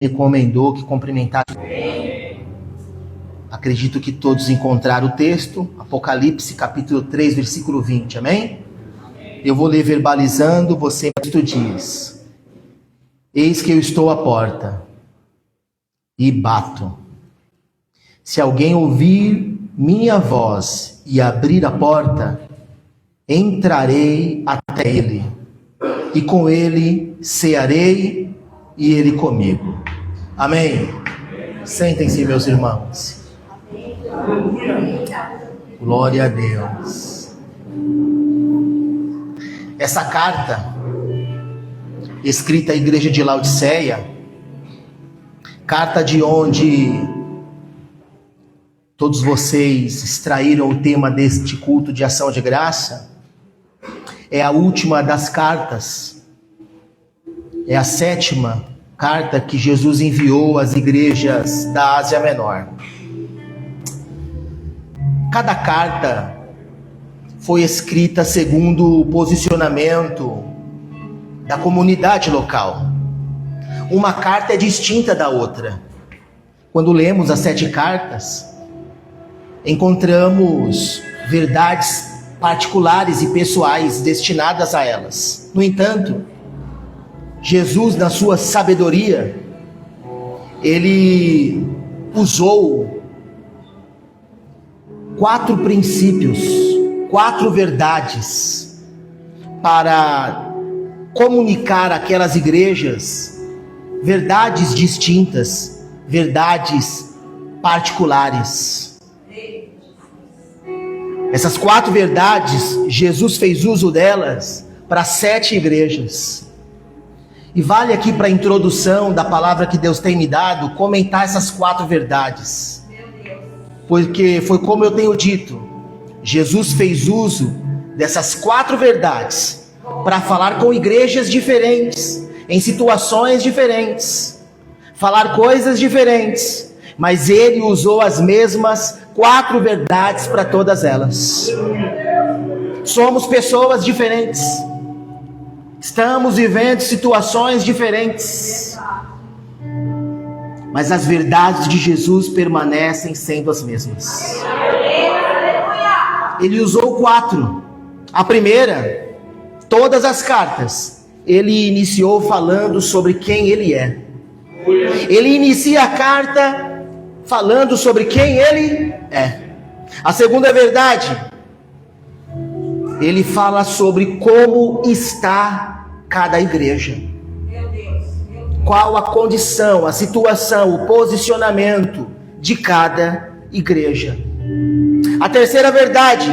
recomendou que cumprimentasse. Acredito que todos encontraram o texto, Apocalipse capítulo 3, versículo 20, amém? Eu vou ler verbalizando, você diz: eis que eu estou à porta e bato. Se alguém ouvir minha voz e abrir a porta, entrarei até ele, e com ele cearei e ele comigo. Amém? Sentem-se, meus irmãos. Glória a Deus. Essa carta, escrita à igreja de Laodiceia, carta de onde todos vocês extraíram o tema deste culto de ação de graça, é a última das cartas, é a 7ª carta que Jesus enviou às igrejas da Ásia Menor. Cada carta foi escrita segundo o posicionamento da comunidade local. Uma carta é distinta da outra. Quando lemos as 7 cartas, encontramos verdades particulares e pessoais destinadas a elas. No entanto, Jesus, na sua sabedoria, ele usou 4 princípios, 4 verdades para comunicar àquelas igrejas verdades distintas, verdades particulares. Essas 4 verdades, Jesus fez uso delas para 7 igrejas. E vale aqui para a introdução da palavra que Deus tem me dado, comentar essas 4 verdades. Porque foi como eu tenho dito, Jesus fez uso dessas 4 verdades para falar com igrejas diferentes, em situações diferentes, falar coisas diferentes, mas ele usou as mesmas 4 verdades para todas elas. Somos pessoas diferentes, estamos vivendo situações diferentes, mas as verdades de Jesus permanecem sendo as mesmas. Ele usou 4. A primeira, todas as cartas, ele iniciou falando sobre quem ele é. Ele inicia a carta falando sobre quem ele é. A segunda verdade, ele fala sobre como está cada igreja. Qual a condição, a situação, o posicionamento de cada igreja. A terceira verdade,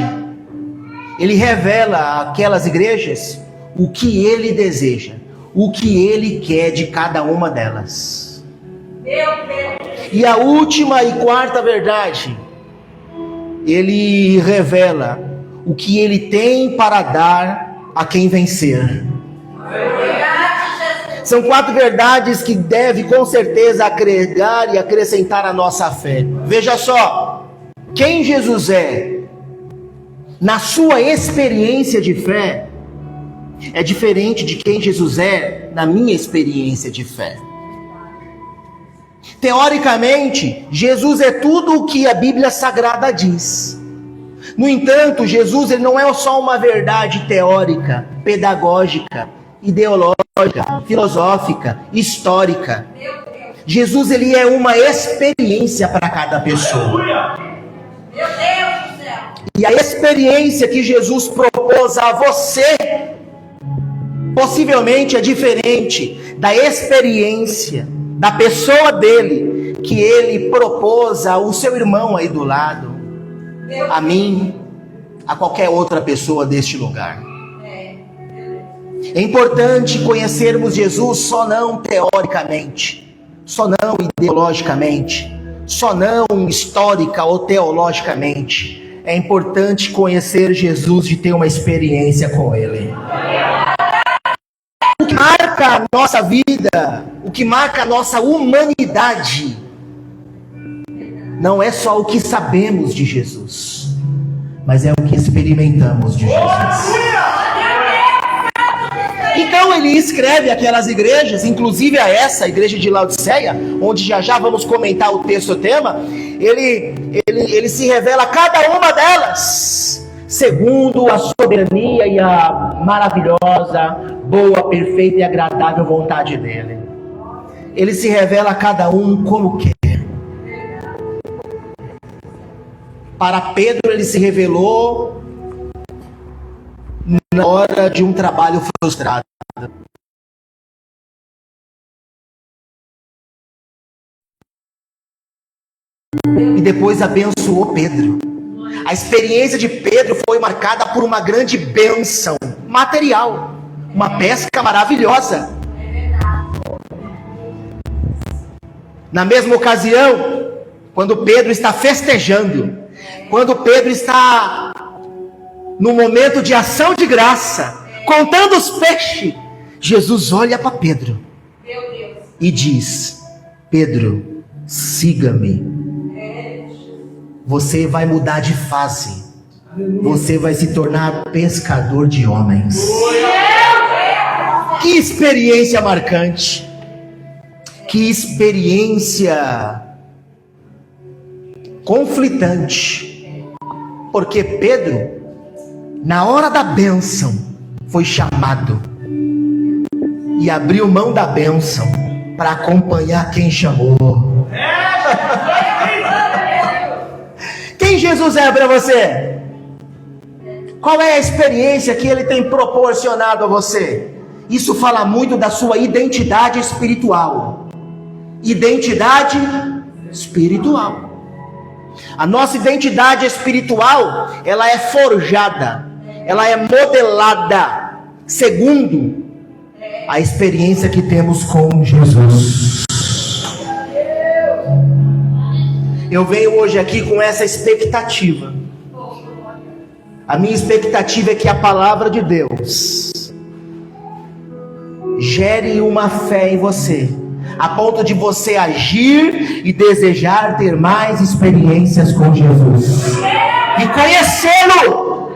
ele revela àquelas igrejas o que ele deseja, o que ele quer de cada uma delas. E a última e quarta verdade, ele revela o que ele tem para dar a quem vencer. São 4 verdades que devem com certeza agregar e acrescentar a nossa fé. Veja só, quem Jesus é, na sua experiência de fé, é diferente de quem Jesus é na minha experiência de fé. Teoricamente, Jesus é tudo o que a Bíblia Sagrada diz. No entanto, Jesus ele não é só uma verdade teórica, pedagógica, ideológica, filosófica, histórica. Jesus ele é uma experiência para cada pessoa. E a experiência que Jesus propôs a você possivelmente é diferente da experiência da pessoa dele que ele propôs ao seu irmão aí do lado, a mim, a qualquer outra pessoa deste lugar. É importante conhecermos Jesus só não teoricamente, só não ideologicamente, só não histórica ou teologicamente. É importante conhecer Jesus e ter uma experiência com Ele. O que marca a nossa vida, o que marca a nossa humanidade, não é só o que sabemos de Jesus, mas é o que experimentamos de Jesus. Então ele escreve aquelas igrejas, inclusive a essa, a igreja de Laodiceia, onde já vamos comentar o texto, o tema. Ele se revela a cada uma delas, segundo a soberania e a maravilhosa, boa, perfeita e agradável vontade dele. Ele se revela a cada um como quer. Para Pedro ele se revelou na hora de um trabalho frustrado. E depois abençoou Pedro. A experiência de Pedro foi marcada por uma grande bênção material, uma pesca maravilhosa. Na mesma ocasião, quando Pedro está festejando, quando Pedro está no momento de ação de graça, contando os peixes, Jesus olha para Pedro e diz: Pedro, siga-me. Você vai mudar de fase. Você vai se tornar pescador de homens. Que experiência marcante. Que experiência conflitante. Porque Pedro, na hora da bênção, foi chamado e abriu mão da bênção para acompanhar quem chamou. Quem Jesus é para você? Qual é a experiência que Ele tem proporcionado a você? Isso fala muito da sua identidade espiritual. Identidade espiritual. A nossa identidade espiritual, ela é forjada, ela é modelada segundo a experiência que temos com Jesus. Eu venho hoje aqui com essa expectativa. A minha expectativa é que a palavra de Deus gere uma fé em você, a ponto de você agir e desejar ter mais experiências com Jesus, e conhecê-lo,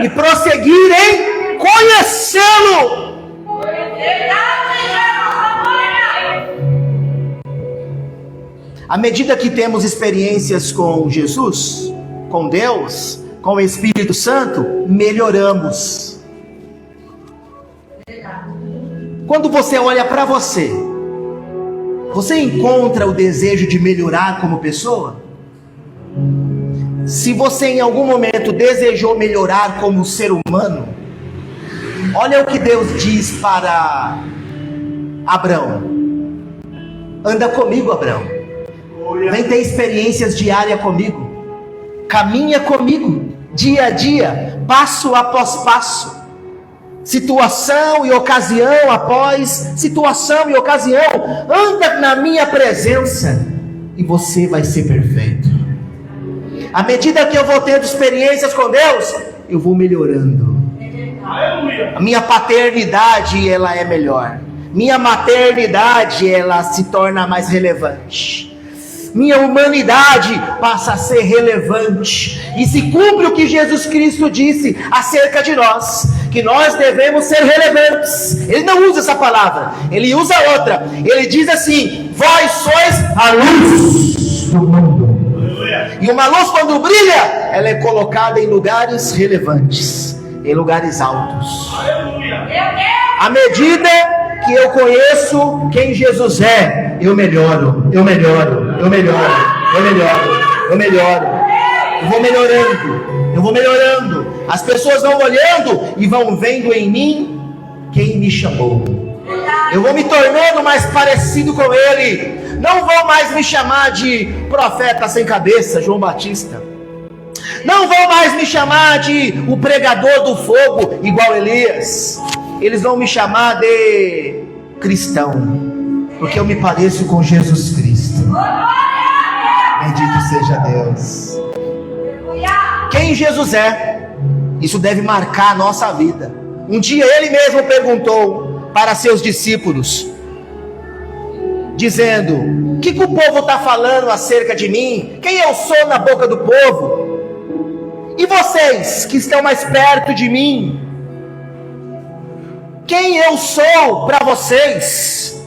e prosseguir em conhecê-lo. À medida que temos experiências com Jesus, com Deus, com o Espírito Santo, melhoramos. Quando você olha para você, você encontra o desejo de melhorar como pessoa? Se você em algum momento desejou melhorar como ser humano, olha o que Deus diz para Abraão: anda comigo, Abraão. Vem ter experiências diárias comigo. Caminha comigo, dia a dia, passo após passo. Situação e ocasião após situação e ocasião. Anda na minha presença e você vai ser perfeito. À medida que eu vou tendo experiências com Deus, eu vou melhorando. A minha paternidade, ela é melhor. Minha maternidade, ela se torna mais relevante. Minha humanidade passa a ser relevante. E se cumpre o que Jesus Cristo disse acerca de nós, que nós devemos ser relevantes. Ele não usa essa palavra, ele usa outra. Ele diz assim: vós sois a luz do mundo. E uma luz, quando brilha, ela é colocada em lugares relevantes, em lugares altos. À medida que eu conheço quem Jesus é, eu melhoro, eu melhoro, eu melhoro, eu melhoro, eu melhoro. Eu vou melhorando, eu vou melhorando. As pessoas vão olhando e vão vendo em mim quem me chamou. Eu vou me tornando mais parecido com Ele. Não vou mais me chamar de profeta sem cabeça, João Batista. Não vou mais me chamar de o pregador do fogo, igual Elias. Eles vão me chamar de cristão, porque eu me pareço com Jesus Cristo. Bendito seja Deus. Quem Jesus é, isso deve marcar a nossa vida. Um dia Ele mesmo perguntou para seus discípulos, dizendo: o que o povo está falando acerca de mim? Quem eu sou na boca do povo? E vocês que estão mais perto de mim, Quem eu sou para vocês?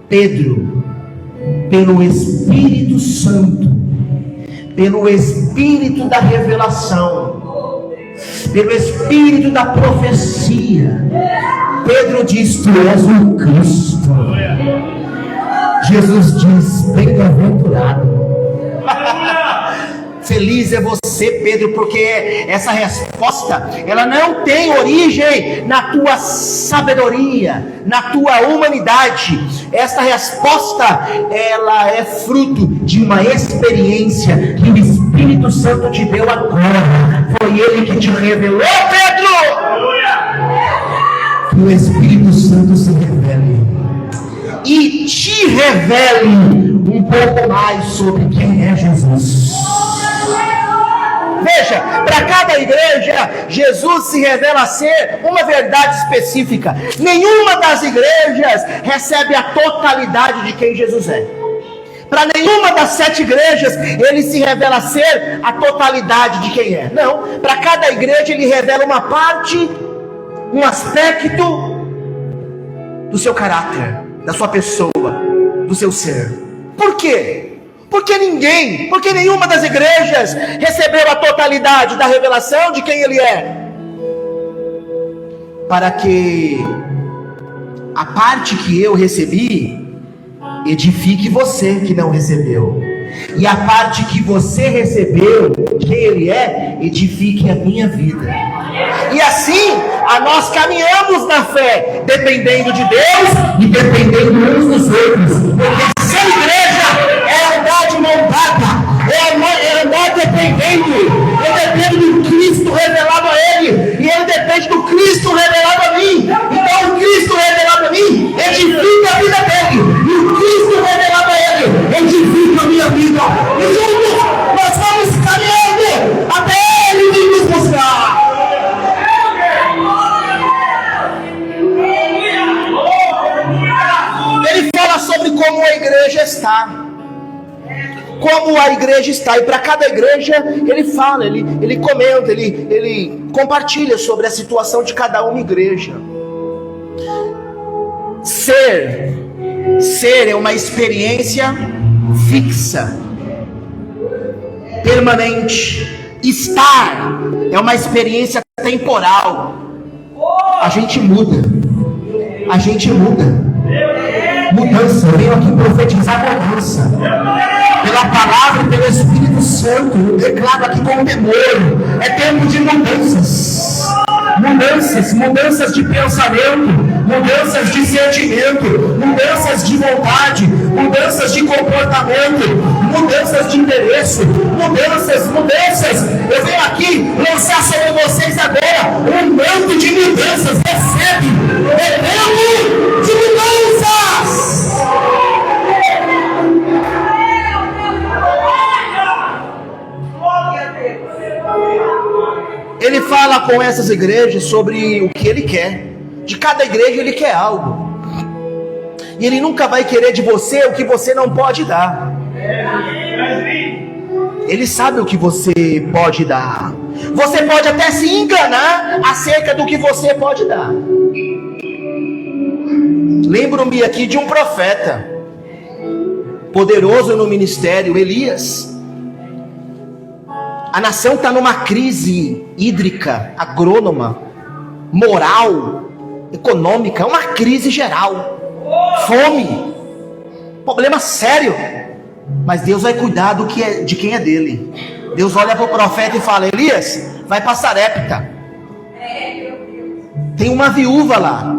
Pedro, pelo Espírito Santo, pelo Espírito da revelação, pelo Espírito da profecia, Pedro diz: tu és o Cristo. Jesus diz: bem-aventurado. Feliz é você, Pedro, porque essa resposta, ela não tem origem na tua sabedoria, na tua humanidade. Essa resposta, ela é fruto de uma experiência que o Espírito Santo te deu agora. Foi Ele que te revelou, Pedro. Que o Espírito Santo se revele e te revele um pouco mais sobre quem é Jesus. Veja, para cada igreja, Jesus se revela ser uma verdade específica. Nenhuma das igrejas recebe a totalidade de quem Jesus é. Para nenhuma das 7 igrejas, ele se revela ser a totalidade de quem é. Não, para cada igreja ele revela uma parte, um aspecto do seu caráter, da sua pessoa, do seu ser. Por quê? Porque nenhuma das igrejas recebeu a totalidade da revelação de quem ele é. Para que a parte que eu recebi edifique você que não recebeu, e a parte que você recebeu de quem ele é edifique a minha vida. E assim nós caminhamos na fé, dependendo de Deus e dependendo uns dos outros. Porque se a igreja é andar de mão dada, é andar dependendo, eu dependo do Cristo revelado a ele, e ele depende do Cristo revelado a mim. Então o Cristo revelado a mim edifica a vida dele, e o Cristo revelado a ele edifica a minha vida. E juntos nós vamos caminhando até ele vir nos buscar. Ele fala sobre como a igreja está. Como a igreja está, e para cada igreja ele fala, ele comenta, ele compartilha sobre a situação de cada uma igreja. Ser é uma experiência fixa, permanente. Estar é uma experiência temporal. A gente muda. Mudança, eu venho aqui profetizar mudança. Pela palavra e pelo Espírito Santo, eu declaro aqui com temor. É tempo de mudanças. Mudanças de pensamento, mudanças de sentimento, mudanças de vontade, mudanças de comportamento, mudanças de interesse, mudanças. Eu venho aqui lançar sobre vocês agora um manto de mudanças. Recebe, é tempo de mudanças. Ele fala com essas igrejas sobre o que ele quer. De cada igreja ele quer algo. E ele nunca vai querer de você o que você não pode dar. Ele sabe o que você pode dar. Você pode até se enganar acerca do que você pode dar. Lembro-me aqui de um profeta poderoso no ministério, Elias. A nação está numa crise hídrica, agrônoma, moral, econômica, uma crise geral, fome, problema sério. Mas Deus vai cuidar de quem é dele. Deus olha para o profeta e fala: Elias, vai para Sarepta, tem uma viúva lá,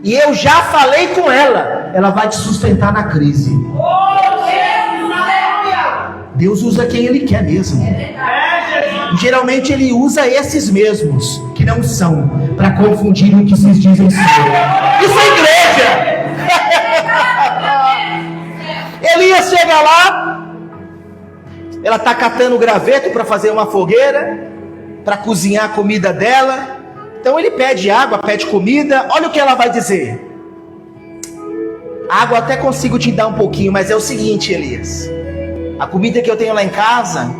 e eu já falei com ela vai te sustentar na crise. Deus usa quem ele quer mesmo. E geralmente ele usa esses mesmos que não são, para confundir o que se dizem ser. Isso é igreja. Elias chega lá, ela está catando graveto para fazer uma fogueira, para cozinhar a comida dela. Então ele pede água, pede comida. Olha o que ela vai dizer: água até consigo te dar um pouquinho, mas é o seguinte, Elias, a comida que eu tenho lá em casa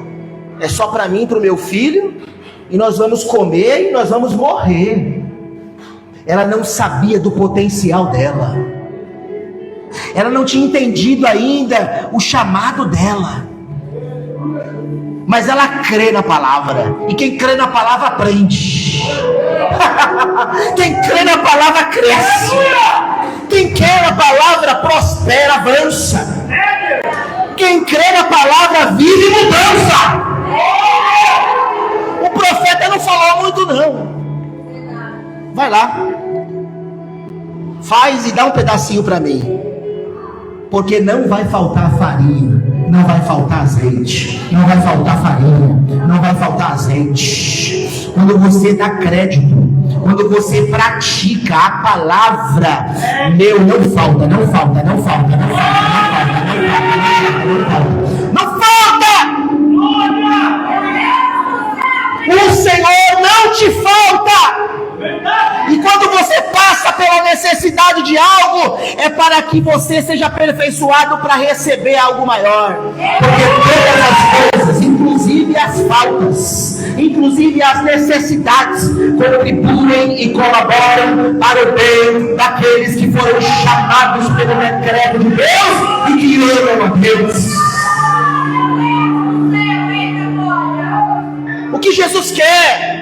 é só para mim e para o meu filho, e nós vamos comer e nós vamos morrer. ela não sabia do potencial dela. Ela não tinha entendido ainda o chamado dela. Mas ela crê na palavra. E quem crê na palavra aprende. Quem crê na palavra cresce. Quem crê na palavra prospera, avança. Quem crê na palavra vive mudança. O profeta não falou muito não. Vai lá. Faz e dá um pedacinho para mim. Porque não vai faltar farinha, não vai faltar azeite, não vai faltar farinha, não vai faltar azeite. Quando você dá crédito, quando você pratica a palavra, não falta, não falta, não falta, não falta, não falta, não falta. O Senhor não te falta. E quando você passa pela necessidade de algo, é para que você seja aperfeiçoado para receber algo maior. Porque todas as coisas, inclusive as faltas, inclusive as necessidades, contribuem e colaboram para o bem daqueles que foram chamados pelo decreto de Deus e que amam a Deus. O que Jesus quer?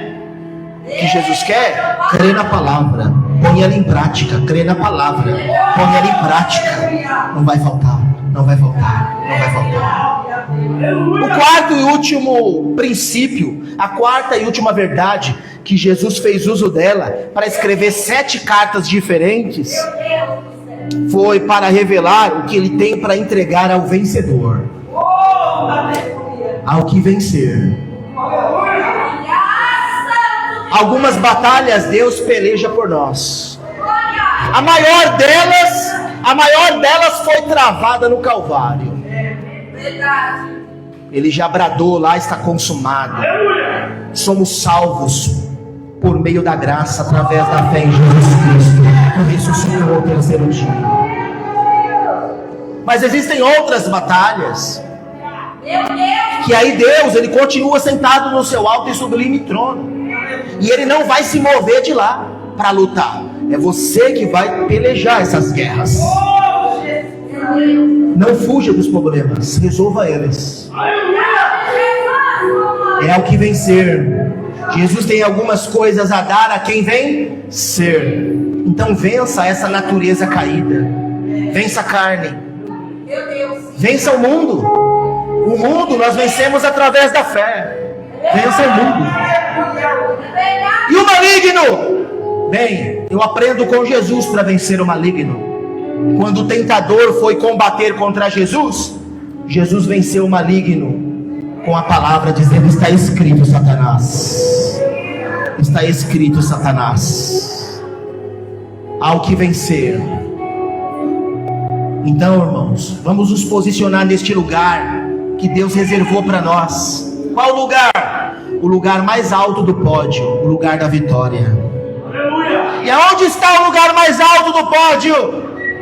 O que Jesus quer? Crer na palavra, põe ela em prática. Crer na palavra, põe ela em prática. Não vai faltar, não vai faltar, não vai faltar. O quarto e último princípio, a quarta e última verdade que Jesus fez uso dela para escrever 7 cartas diferentes, foi para revelar o que ele tem para entregar ao vencedor, ao que vencer. Algumas batalhas Deus peleja por nós. A maior delas foi travada no Calvário. Ele já bradou lá, está consumado. Somos salvos por meio da graça, através da fé em Jesus Cristo, que ressuscitou ao 3º dia. Mas existem outras batalhas que aí Deus, ele continua sentado no seu alto e sublime trono. E ele não vai se mover de lá para lutar. É você que vai pelejar essas guerras. Não fuja dos problemas, resolva eles. É ao que vencer. Jesus tem algumas coisas a dar a quem vencer. Então vença essa natureza caída. Vença a carne. Vença o mundo. O mundo nós vencemos através da fé. Vença o mundo. E o maligno? Bem, eu aprendo com Jesus para vencer o maligno. Quando o tentador foi combater contra Jesus, Jesus venceu o maligno com a palavra, dizendo: está escrito, Satanás. Está escrito, Satanás. Ao que vencer. Então, irmãos, vamos nos posicionar neste lugar que Deus reservou para nós. Qual lugar? O lugar mais alto do pódio, o lugar da vitória. E aonde está o lugar mais alto do pódio?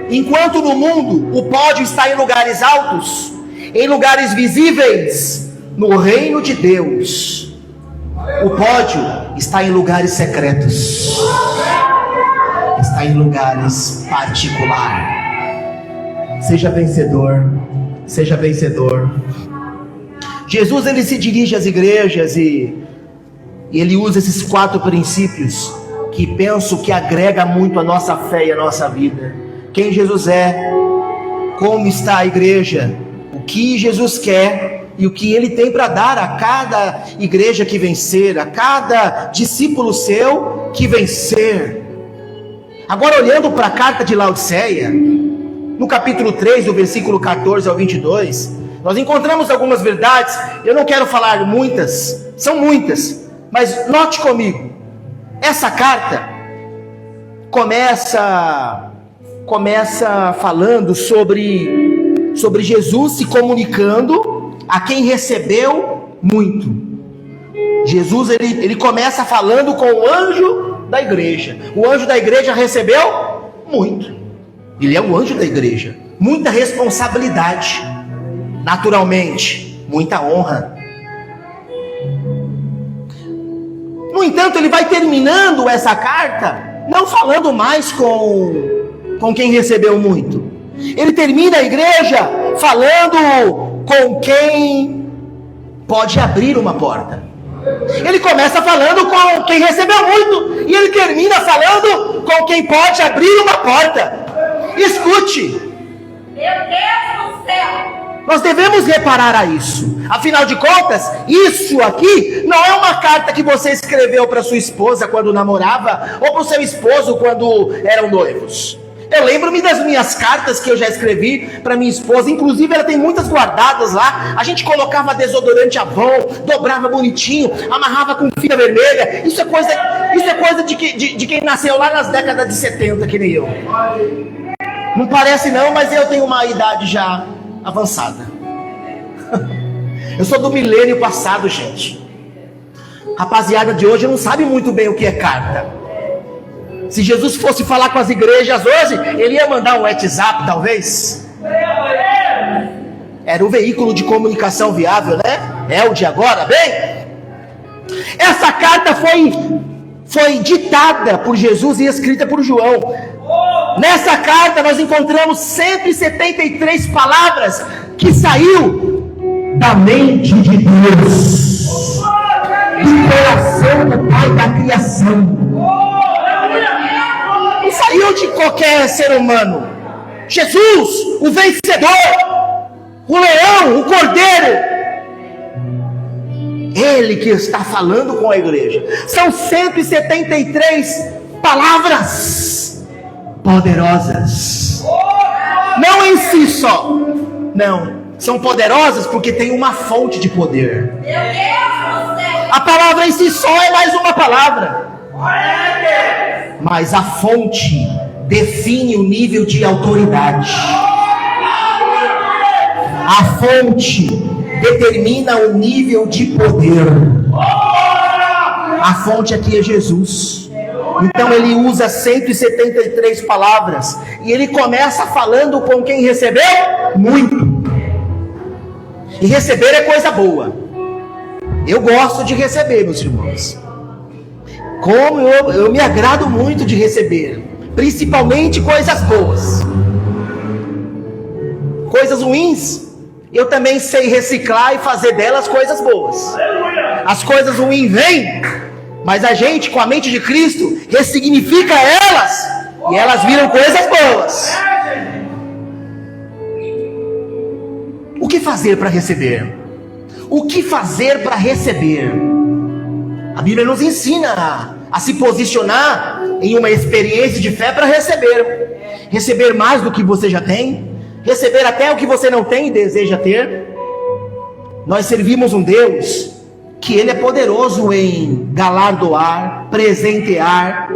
Enquanto no mundo o pódio está em lugares altos, em lugares visíveis, no reino de Deus o pódio está em lugares secretos, está em lugares particulares. Seja vencedor, seja vencedor. Jesus, ele se dirige às igrejas e ele usa esses 4 princípios que penso que agrega muito a nossa fé e a nossa vida. Quem Jesus é, como está a igreja, o que Jesus quer e o que ele tem para dar a cada igreja que vencer, a cada discípulo seu que vencer. Agora, olhando para a carta de Laodiceia, no capítulo 3, do versículo 14 ao 22, nós encontramos algumas verdades. Eu não quero falar muitas, são muitas, mas note comigo, essa carta começa falando sobre Jesus se comunicando a quem recebeu muito. Jesus, ele começa falando com o anjo da igreja. O anjo da igreja recebeu muito. Ele é o anjo da igreja. Muita responsabilidade. Naturalmente, muita honra. No entanto, ele vai terminando essa carta não falando mais com quem recebeu muito. Ele termina a igreja falando com quem pode abrir uma porta. Ele começa falando com quem recebeu muito, e ele termina falando com quem pode abrir uma porta. Escute. Meu Deus do céu! Nós devemos reparar a isso. Afinal de contas, isso aqui não é uma carta que você escreveu para sua esposa quando namorava, ou para o seu esposo quando eram noivos. Eu lembro-me das minhas cartas que eu já escrevi para minha esposa. Inclusive ela tem muitas guardadas lá. A gente colocava desodorante Avon, dobrava bonitinho, amarrava com fita vermelha. Isso é coisa de quem nasceu lá nas décadas de 70, que nem eu. Não parece não, mas eu tenho uma idade já avançada. Eu sou do milênio passado, gente. Rapaziada de hoje não sabe muito bem o que é carta. Se Jesus fosse falar com as igrejas hoje, ele ia mandar um WhatsApp, talvez. Era o veículo de comunicação viável, né? É o de agora, bem? Essa carta foi ditada por Jesus e escrita por João. Nessa carta nós encontramos 173 palavras que saiu da mente de Deus, do coração do Pai da criação. Não saiu de qualquer ser humano. Jesus, o vencedor, o leão, o cordeiro, ele que está falando com a igreja. São 173 palavras poderosas. Não em si só, não, são poderosas porque tem uma fonte de poder. A palavra em si só é mais uma palavra, mas a fonte define o nível de autoridade. A fonte determina o nível de poder. A fonte aqui é Jesus. Então ele usa 173 palavras e ele começa falando com quem recebeu muito. E receber é coisa boa. Eu gosto de receber, meus irmãos. Como eu me agrado muito de receber, principalmente coisas boas. Coisas ruins, eu também sei reciclar e fazer delas coisas boas. As coisas ruins vêm, mas a gente, com a mente de Cristo, ressignifica elas e elas viram coisas boas. O que fazer para receber? O que fazer para receber? A Bíblia nos ensina a se posicionar em uma experiência de fé para receber. Receber mais do que você já tem. Receber até o que você não tem e deseja ter. Nós servimos um Deus que Ele é poderoso em galardoar, presentear.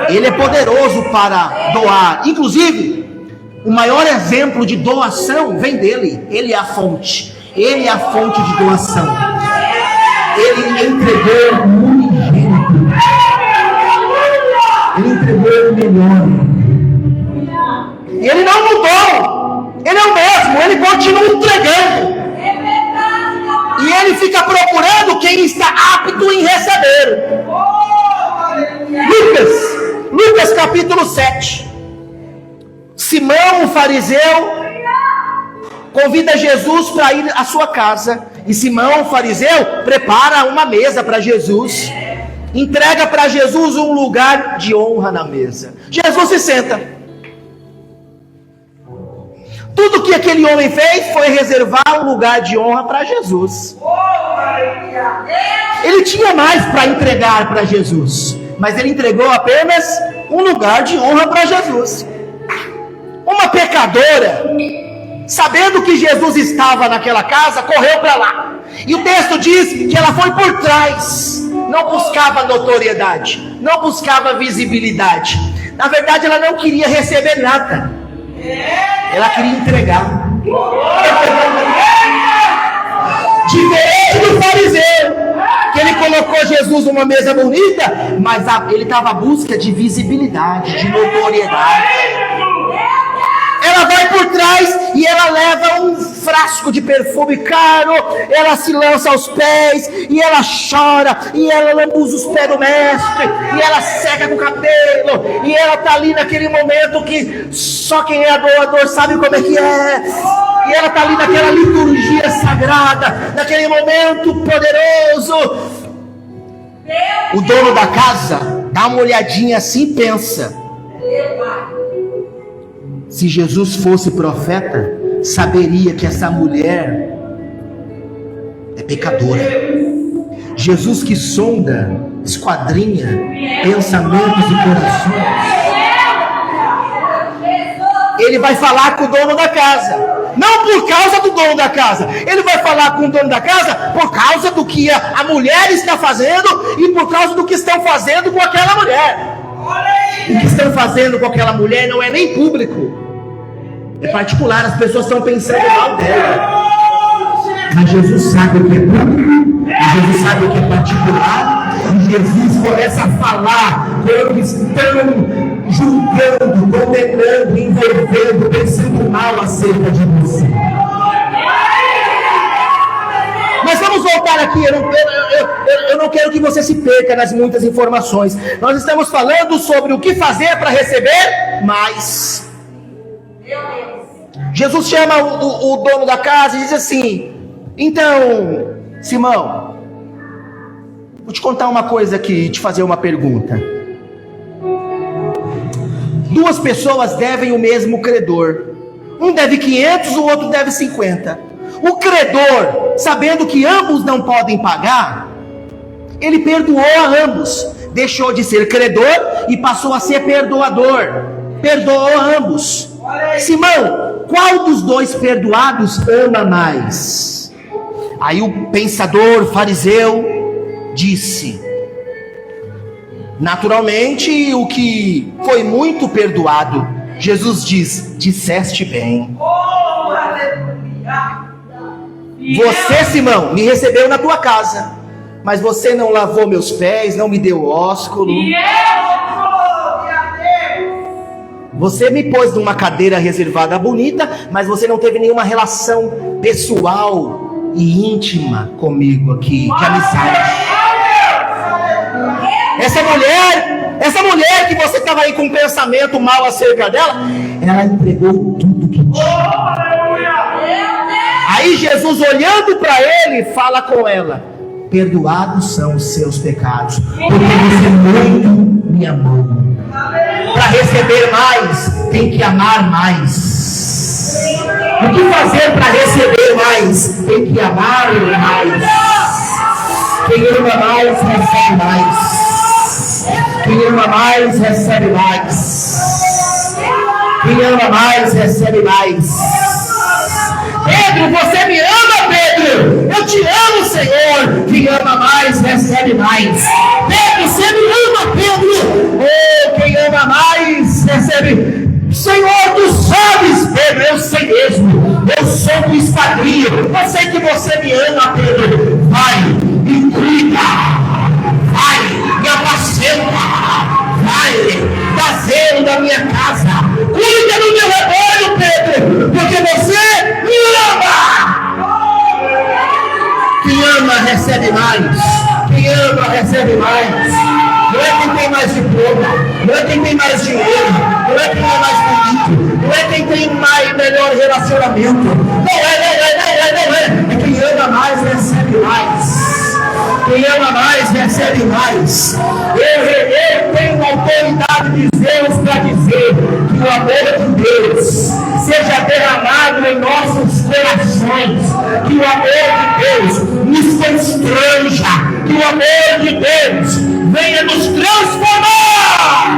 Ele é poderoso para doar. Inclusive, o maior exemplo de doação vem dele. Ele é a fonte. Ele é a fonte de doação. Ele entregou o unigênito. Ele entregou o melhor. Ele não mudou. Ele é o mesmo. Ele continua entregando. E ele fica procurando quem está apto em receber. Lucas capítulo 7. Simão, o fariseu, convida Jesus para ir à sua casa. E Simão, o fariseu, prepara uma mesa para Jesus. Entrega para Jesus um lugar de honra na mesa. Jesus se senta. Tudo que aquele homem fez foi reservar um lugar de honra para Jesus. Ele tinha mais para entregar para Jesus, mas ele entregou apenas um lugar de honra para Jesus. Uma pecadora, sabendo que Jesus estava naquela casa, correu para lá. E o texto diz que ela foi por trás. Não buscava notoriedade, não buscava visibilidade. Na verdade, ela não queria receber nada. Ela queria entregar. Diferente do fariseu, que ele colocou Jesus numa mesa bonita, mas ele estava à busca de visibilidade, de notoriedade. Ela vai por trás e ela leva um frasco frasco de perfume caro, ela se lança aos pés, e ela chora, e ela lambuza os pés do mestre, e ela seca com o cabelo, e ela está ali naquele momento que só quem é adorador sabe como é que é, e ela está ali naquela liturgia sagrada, naquele momento poderoso. O dono da casa dá uma olhadinha assim e pensa: se Jesus fosse profeta, saberia que essa mulher é pecadora. Jesus, que sonda, esquadrinha pensamentos e corações, ele vai falar com o dono da casa. Não por causa do dono da casa, ele vai falar com o dono da casa por causa do que a mulher está fazendo e por causa do que estão fazendo com aquela mulher. O que estão fazendo com aquela mulher não é nem público, é particular, as pessoas estão pensando mal dela. Mas Jesus sabe o que é público, Jesus sabe o que é particular, e Jesus começa a falar quando estão julgando, condenando, envolvendo, pensando mal acerca de você. Mas vamos voltar aqui, eu não quero que você se perca nas muitas informações. Nós estamos falando sobre o que fazer para receber mais. Jesus chama o dono da casa e diz assim: então, Simão, vou te contar uma coisa aqui, te fazer uma pergunta. Duas pessoas devem o mesmo credor. Um deve 500, o outro deve 50. O credor, sabendo que ambos não podem pagar, ele perdoou a ambos. Deixou de ser credor e passou a ser perdoador. Perdoou a ambos. Simão, qual dos dois perdoados ama mais? Aí o pensador fariseu disse: naturalmente, o que foi muito perdoado. Jesus diz: disseste bem. Você, Simão, me recebeu na tua casa, mas você não lavou meus pés, não me deu ósculo. Você me pôs numa cadeira reservada bonita, mas você não teve nenhuma relação pessoal e íntima comigo aqui, de amizade. Essa mulher que você estava aí com um pensamento mal acerca dela, ela entregou tudo que tinha. Aí Jesus, olhando para ele, fala com ela: perdoados são os seus pecados, porque você muito me amou. Para receber mais, tem que amar mais. O que fazer para receber mais? Tem que amar mais. Quem ama mais, recebe mais. Quem ama mais, recebe mais. Quem ama mais, recebe mais. Pedro, você me ama, Pedro? Eu te amo, Senhor. Quem ama mais, recebe mais. Pedro, você me ama, Pedro? Oh, quem ama mais, recebe. Senhor, tu sabes, Pedro, eu sei mesmo. Eu sou do esquadrinho. Eu sei que você me ama, Pedro. Vai, me cuida. Vai, me apacenta. Vai, dá zelo da minha casa. Cuida do meu rebanho, Pedro, porque você me ama. Quem ama recebe mais. Quem ama recebe mais. Não é quem tem mais diploma, não é quem tem mais dinheiro, não é quem é mais bonito, não é quem tem melhor relacionamento. Não é. É quem ama mais recebe mais. Quem ama mais, recebe mais. Eu tenho autoridade de Deus para dizer que o amor de Deus seja derramado em nossos corações. Que o amor de Deus nos constranja. Que o amor de Deus venha nos transformar.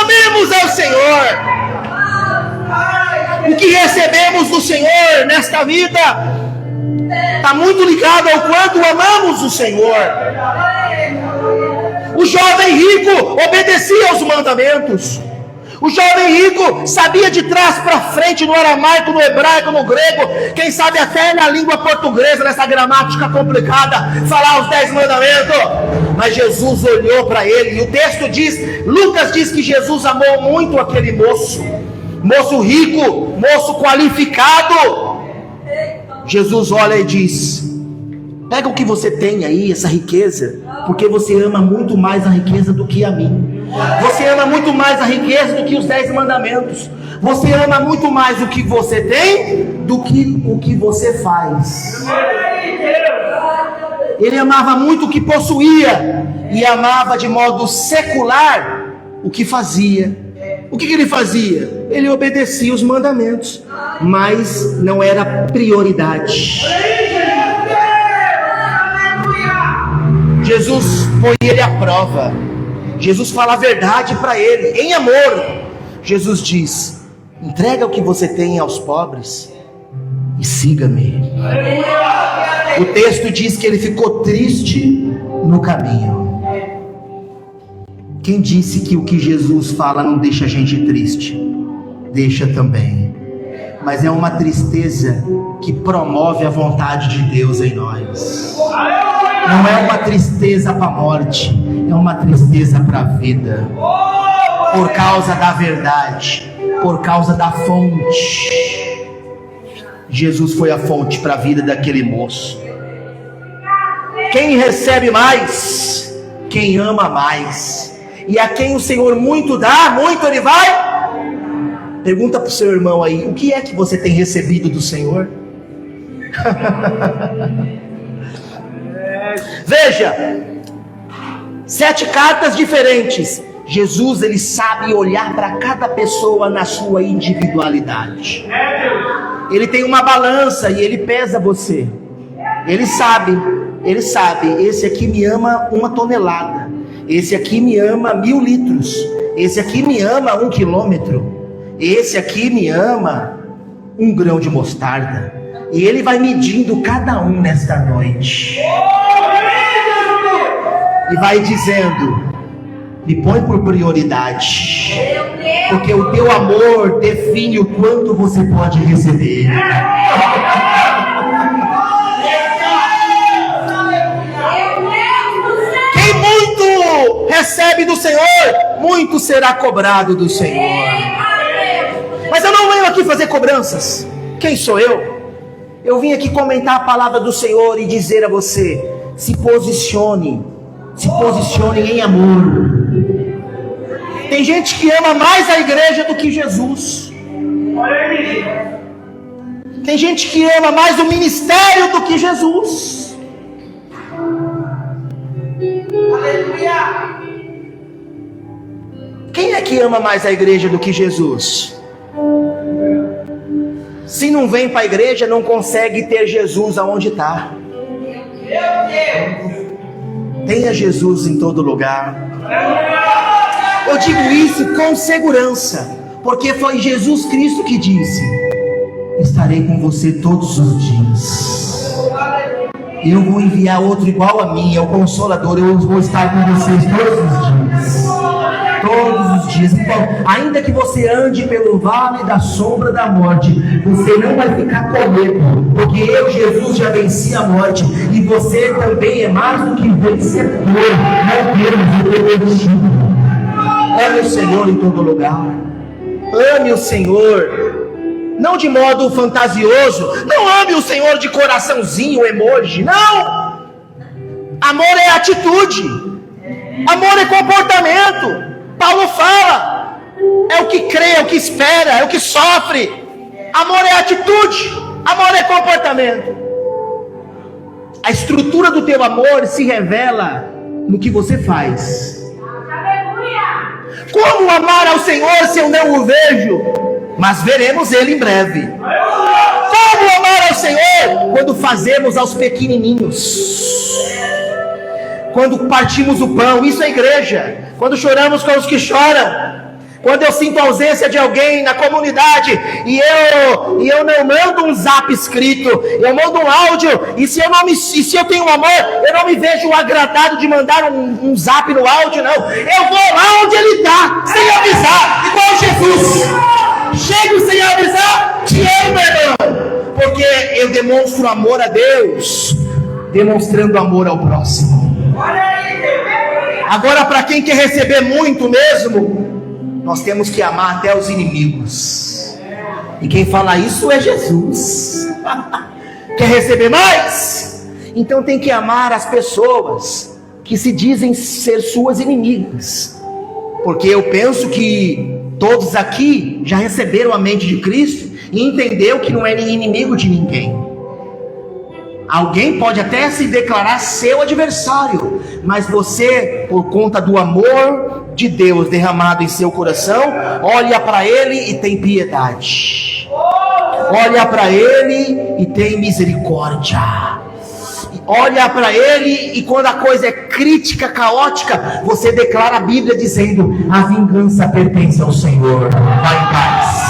Amemos ao Senhor. O que recebemos do Senhor nesta vida está muito ligado ao quanto amamos o Senhor. O jovem rico obedecia aos mandamentos. O jovem rico sabia de trás para frente, no aramaico, no hebraico, no grego, quem sabe até na língua portuguesa, nessa gramática complicada, falar os 10 mandamentos. Mas Jesus olhou para ele, e o texto diz, Lucas diz que Jesus amou muito aquele moço rico, moço qualificado. Jesus olha e diz: pega o que você tem aí, essa riqueza, porque você ama muito mais a riqueza do que a mim. Você ama muito mais a riqueza do que os 10 mandamentos. Você ama muito mais o que você tem do que o que você faz. Ele amava muito o que possuía e amava de modo secular o que fazia. O que ele fazia? Ele obedecia os mandamentos, mas não era prioridade. Jesus põe ele à prova. Jesus fala a verdade para ele, em amor. Jesus diz: entrega o que você tem aos pobres e siga-me. O texto diz que ele ficou triste no caminho. Quem disse que o que Jesus fala não deixa a gente triste? Deixa também. Mas é uma tristeza que promove a vontade de Deus em nós. Não é uma tristeza para a morte, é uma tristeza para a vida. Por causa da verdade, por causa da fonte. Jesus foi a fonte para a vida daquele moço. Quem recebe mais? Quem ama mais. E a quem o Senhor muito dá, muito ele vai. Pergunta para o seu irmão aí: o que é que você tem recebido do Senhor? Veja, 7 cartas diferentes. Jesus, ele sabe olhar para cada pessoa na sua individualidade. Ele tem uma balança e ele pesa você. Ele sabe, esse aqui me ama 1 tonelada, esse aqui me ama 1000 litros, esse aqui me ama 1 quilômetro, esse aqui me ama 1 grão de mostarda. E ele vai medindo cada um nesta noite. E vai dizendo: me põe por prioridade, porque o teu amor define o quanto você pode receber. Quem muito recebe do Senhor, muito será cobrado do Senhor. Mas eu não venho aqui fazer cobranças. Quem sou eu? Eu vim aqui comentar a palavra do Senhor e dizer a você: se posicione em amor. Tem gente que ama mais a igreja do que Jesus. Tem gente que ama mais o ministério do que Jesus. Aleluia. Quem é que ama mais a igreja do que Jesus? Se não vem para a igreja, não consegue ter Jesus aonde está. Tenha Jesus em todo lugar. Eu digo isso com segurança, porque foi Jesus Cristo que disse: estarei com você todos os dias. Eu vou enviar outro igual a mim, é o Consolador. Eu vou estar com vocês todos os dias. Todos os dias. Então, ainda que você ande pelo vale da sombra da morte, você não vai ficar com medo, porque eu, Jesus, já venci a morte, e você também é mais do que vencedor. Não temos o ame o Senhor em todo lugar. Ame o Senhor, não de modo fantasioso. Não ame o Senhor de coraçãozinho, emoji. Não. Amor é atitude. Amor é comportamento. Paulo fala: é o que crê, é o que espera, é o que sofre. Amor é atitude, amor é comportamento. A estrutura do teu amor se revela no que você faz. Como amar ao Senhor se eu não o vejo? Mas veremos Ele em breve. Como amar ao Senhor? Quando fazemos aos pequenininhos, quando partimos o pão. Isso é igreja. Quando choramos com os que choram, Quando eu sinto a ausência de alguém na comunidade e eu não mando um zap escrito, eu mando um áudio, e se eu tenho um amor, eu não me vejo agradado de mandar um zap no áudio, não. Eu vou lá onde ele está, sem avisar, igual Jesus. Chego sem avisar, te amo, meu irmão, porque eu demonstro amor a Deus, demonstrando amor ao próximo. Agora, para quem quer receber muito mesmo, nós temos que amar até os inimigos. E quem fala isso é Jesus. Quer receber mais? Então tem que amar as pessoas que se dizem ser suas inimigas. Porque eu penso que todos aqui já receberam a mente de Cristo e entendeu que não é inimigo de ninguém. Alguém pode até se declarar seu adversário, mas você, por conta do amor de Deus derramado em seu coração, olha para ele e tem piedade. Olha para ele e tem misericórdia. Olha para ele e quando a coisa é crítica, caótica, você declara a Bíblia dizendo: a vingança pertence ao Senhor. Vai em paz.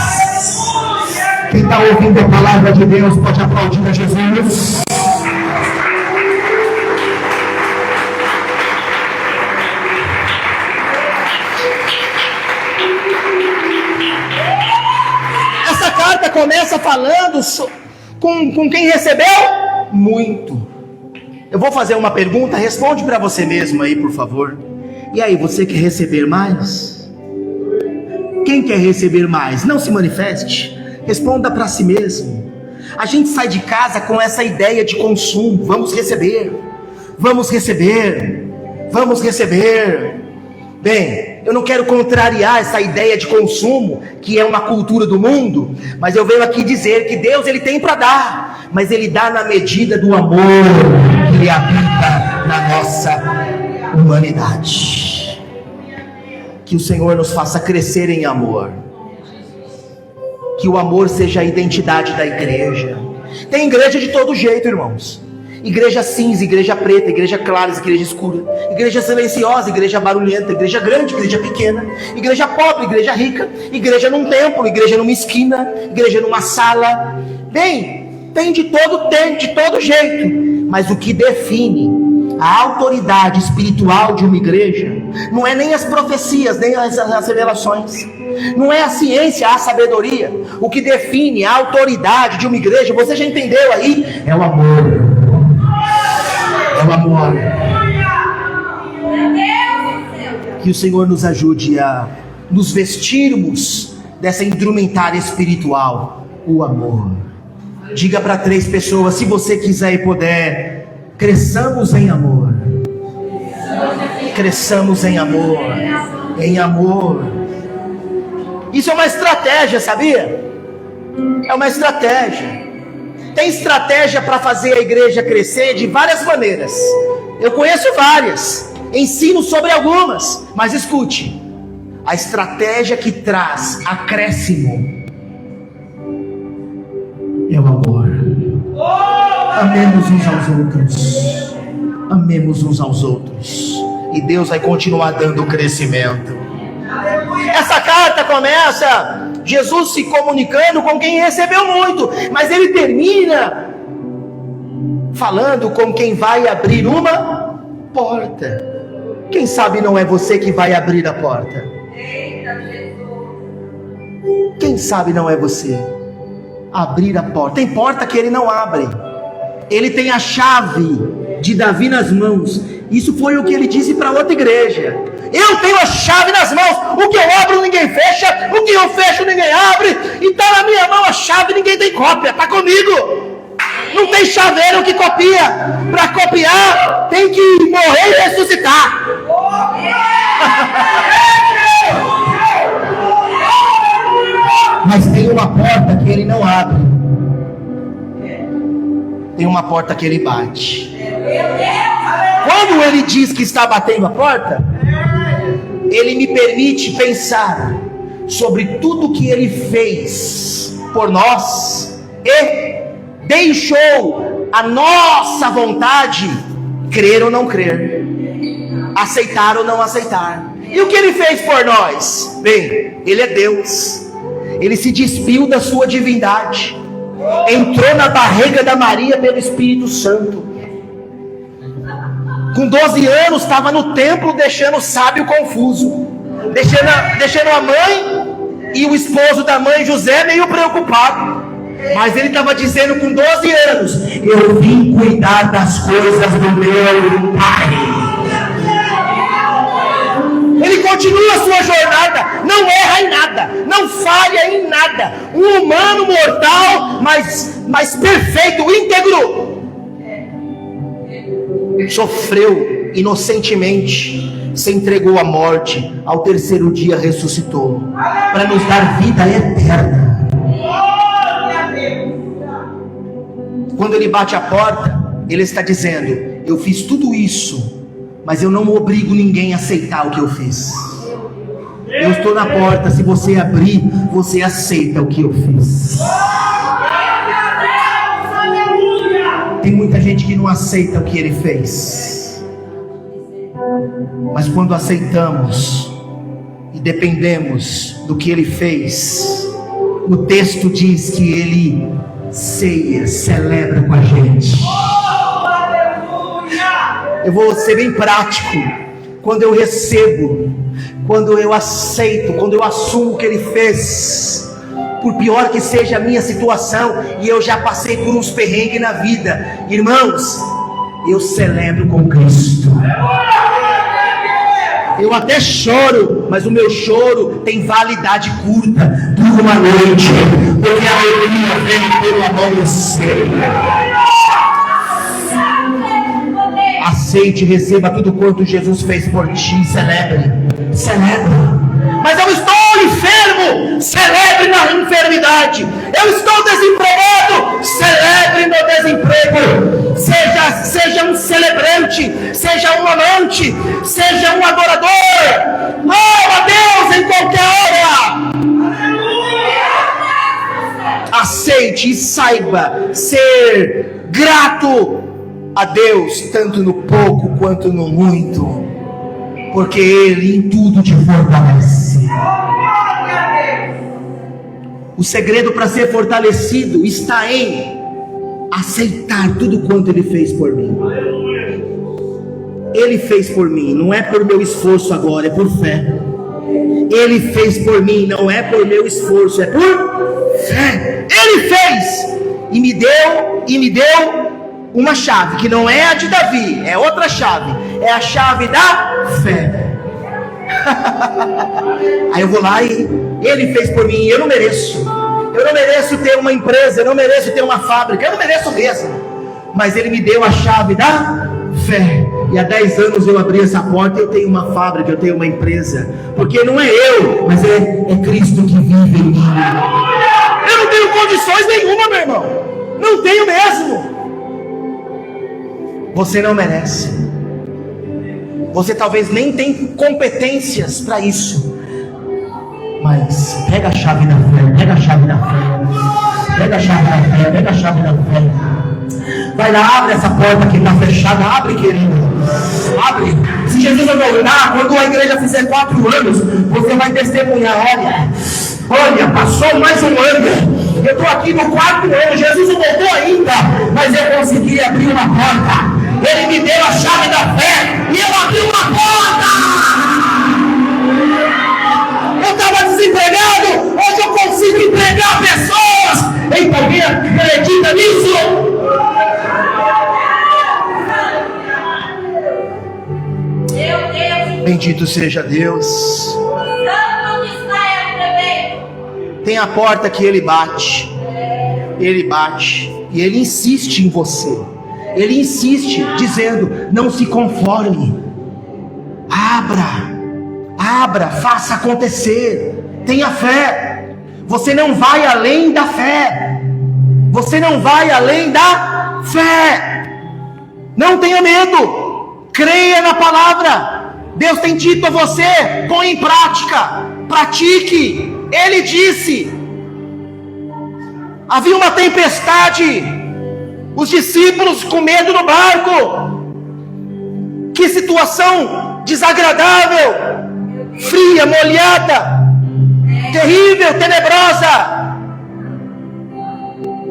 Quem está ouvindo a palavra de Deus pode aplaudir a Jesus. Essa carta começa falando com quem recebeu muito. Eu vou fazer uma pergunta, responde para você mesmo aí, por favor. E aí, você quer receber mais? Quem quer receber mais? Não se manifeste. Responda para si mesmo. A gente sai de casa com essa ideia de consumo. Vamos receber. Vamos receber. Vamos receber. Bem, eu não quero contrariar essa ideia de consumo, que é uma cultura do mundo, mas eu venho aqui dizer que Deus ele tem para dar, mas ele dá na medida do amor que ele habita na nossa humanidade. Que o Senhor nos faça crescer em amor, que o amor seja a identidade da igreja. Tem igreja de todo jeito, irmãos. Igreja cinza, igreja preta, igreja clara, igreja escura, igreja silenciosa, igreja barulhenta, igreja grande, igreja pequena, igreja pobre, igreja rica, igreja num templo, igreja numa esquina, igreja numa sala. Bem, tem de todo jeito, mas o que define a autoridade espiritual de uma igreja não é nem as profecias, nem as revelações, não é a ciência, a sabedoria. O que define a autoridade de uma igreja, você já entendeu aí, é o amor. É o amor. Que o Senhor nos ajude a nos vestirmos dessa indumentária espiritual, o amor. Diga para 3 pessoas, se você quiser e puder: cresçamos em amor. Cresçamos em amor. Em amor. Isso é uma estratégia, sabia? É uma estratégia. Tem estratégia para fazer a igreja crescer de várias maneiras. Eu conheço várias, ensino sobre algumas, mas escute: a estratégia que traz acréscimo é o amor. Amemos uns aos outros. Amemos uns aos outros. E Deus vai continuar dando crescimento. Essa carta começa Jesus se comunicando com quem recebeu muito, mas ele termina falando com quem vai abrir uma porta. Quem sabe não é você que vai abrir a porta? Quem sabe não é você? Abrir a porta. Tem porta que ele não abre. Ele tem a chave de Davi nas mãos. Isso foi o que ele disse para outra igreja: eu tenho a chave nas mãos. O que eu abro ninguém fecha, o que eu fecho ninguém abre. E está na minha mão a chave, ninguém tem cópia. Está comigo. Não tem chaveiro que copia. Para copiar tem que morrer e ressuscitar. Mas tem uma porta que ele não abre. Tem uma porta que ele bate. Quando ele diz que está batendo a porta, ele me permite pensar sobre tudo que ele fez por nós e deixou a nossa vontade crer ou não crer, aceitar ou não aceitar. E o que ele fez por nós? Bem, ele é Deus. Ele se despiu da sua divindade, entrou na barriga da Maria pelo Espírito Santo. Com 12 anos estava no templo deixando o sábio confuso, deixando a mãe e o esposo da mãe José meio preocupado. Mas ele estava dizendo com 12 anos: eu vim cuidar das coisas do meu Pai. Ele continua a sua jornada, não erra em nada, não falha em nada. Um humano mortal, mas perfeito, íntegro. Sofreu inocentemente, se entregou à morte, ao terceiro dia ressuscitou, para nos dar vida eterna. Quando ele bate a porta, ele está dizendo: eu fiz tudo isso, mas eu não obrigo ninguém a aceitar o que eu fiz. Eu estou na porta, se você abrir, você aceita o que eu fiz. Tem muita gente que não aceita o que ele fez, mas quando aceitamos e dependemos do que ele fez, o texto diz que ele celebra com a gente. Eu vou ser bem prático. Quando eu recebo, quando eu aceito, quando eu assumo o que ele fez, por pior que seja a minha situação, e eu já passei por uns perrengues na vida, irmãos, eu celebro com Cristo. Eu até choro, mas o meu choro tem validade curta, dura uma noite, porque a alegria vem pelo amanhecer. Aceite e receba tudo quanto Jesus fez por ti. Celebre. Mas eu estou enfermo, celebre na enfermidade. Eu estou desempregado, celebre no desemprego. Seja um celebrante, seja um amante, seja um adorador. Oh, a Deus em qualquer hora. Aceite e saiba ser grato a Deus, tanto no pouco quanto no muito, porque Ele em tudo te fortalece. O segredo para ser fortalecido está em aceitar tudo quanto Ele fez por mim. Ele fez por mim, não é por meu esforço agora, é por fé. Ele fez por mim, não é por meu esforço, é por fé. Ele fez e me deu uma chave que não é a de Davi, é outra chave, é a chave da fé. Aí eu vou lá e ele fez por mim. Eu não mereço ter uma empresa, eu não mereço ter uma fábrica, eu não mereço mesmo, mas ele me deu a chave da fé, e há 10 anos eu abri essa porta, eu tenho uma fábrica, eu tenho uma empresa, porque não é eu, mas é Cristo que vive em mim. Eu não tenho condições nenhuma, meu irmão, não tenho mesmo. Você não merece. Você talvez nem tem competências para isso. Mas pega a chave da fé, pega a chave da fé, pega a chave da fé, pega a chave da fé. Vai lá, abre essa porta que está fechada, abre, querido. Abre. Se Jesus não voltar, quando a igreja fizer 4 anos, você vai testemunhar. Olha, passou mais um ano. Eu estou aqui no 4º ano, Jesus não voltou ainda, mas eu consegui abrir uma porta. Ele me deu a chave da fé e eu abri uma porta. Eu estava desempregado, hoje eu consigo empregar pessoas. Então alguém acredita nisso? Bendito seja Deus. Tem a porta que Ele bate. Ele bate e Ele insiste em você. Ele insiste dizendo: não se conforme, abra, faça acontecer, tenha fé. Você não vai além da fé, não tenha medo, creia na palavra. Deus tem dito a você, põe em prática, pratique. Ele disse, havia uma tempestade, os discípulos com medo no barco. Que situação desagradável. fria, molhada, terrível, tenebrosa.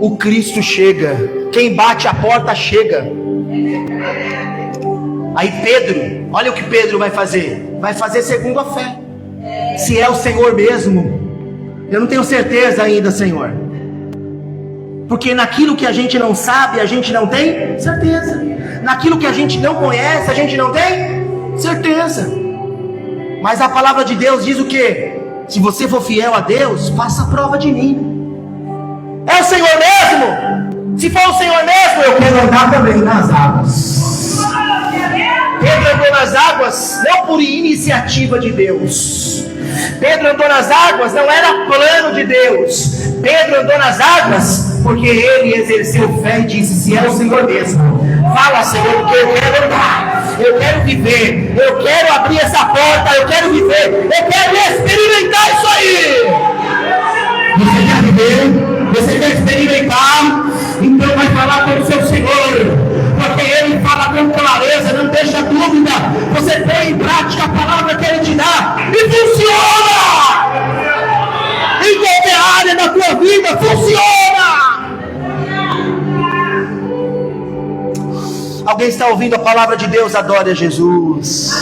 O Cristo chega, quem bate a porta chega. Aí Pedro, olha o que Pedro vai fazer. Vai fazer segundo a fé. Se é o Senhor mesmo. Eu não tenho certeza ainda, Senhor. Porque naquilo que a gente não sabe, a gente não tem certeza. Naquilo que a gente não conhece, a gente não tem certeza. Mas a palavra de Deus diz o quê? Se você for fiel a Deus, faça a prova de mim. É o Senhor mesmo? Se for o Senhor mesmo, eu quero andar também nas águas. Pedro andou nas águas não por iniciativa de Deus. Pedro andou nas águas, não era plano de Deus. Pedro andou nas águas porque ele exerceu fé e disse: se é o Senhor mesmo, fala, Senhor, porque eu quero andar, eu quero viver, eu quero abrir essa porta, eu quero viver, eu quero experimentar isso aí. Você quer viver? Você quer experimentar? Então vai falar com o seu Senhor, porque Ele fala com clareza, não deixa dúvida. Você põe em prática a palavra que Ele te dá e funciona! Em qualquer área da tua vida, funciona! Alguém está ouvindo a palavra de Deus? Adore a Jesus.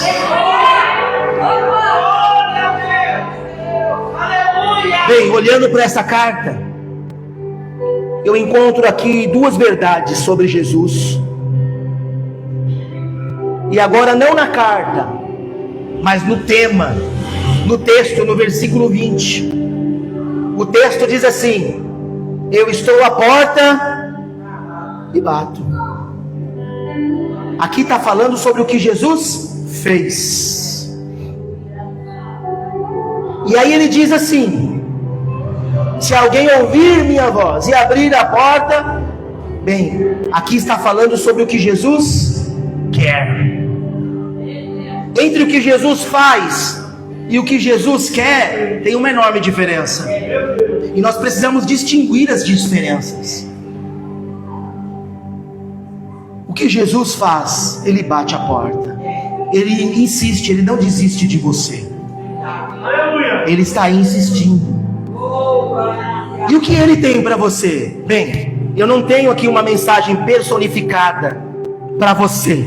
Bem, olhando para essa carta, eu encontro aqui duas verdades sobre Jesus. E agora não na carta, mas no tema, no texto, no versículo 20. O texto diz assim: eu estou à porta e bato. Aqui está falando sobre o que Jesus fez. E aí ele diz assim: se alguém ouvir minha voz e abrir a porta, bem, aqui está falando sobre o que Jesus quer. Entre o que Jesus faz e o que Jesus quer, tem uma enorme diferença. E nós precisamos distinguir as diferenças. O que Jesus faz? Ele bate a porta. Ele insiste, ele não desiste de você. Ele está insistindo. E o que Ele tem para você? Bem, eu não tenho aqui uma mensagem personificada para você,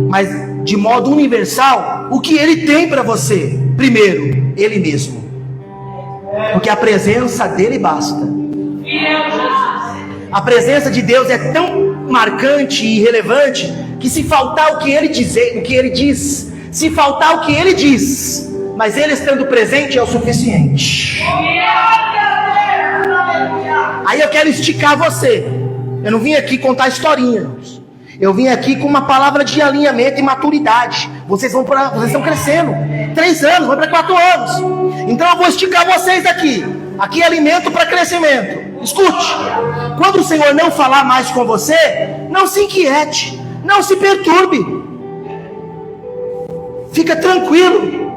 mas de modo universal, o que Ele tem para você? Primeiro, Ele mesmo, porque a presença dEle basta. A presença de Deus é tão marcante e relevante que se faltar o que Ele diz, se faltar o que Ele diz, mas Ele estando presente é o suficiente. Aí eu quero esticar você. Eu não vim aqui contar historinhas. Eu vim aqui com uma palavra de alinhamento e maturidade. Vocês estão crescendo. 3 anos, vai para 4 anos. Então eu vou esticar vocês aqui. Aqui é alimento para crescimento. Escute. Quando o Senhor não falar mais com você, não se inquiete, não se perturbe. Fica tranquilo.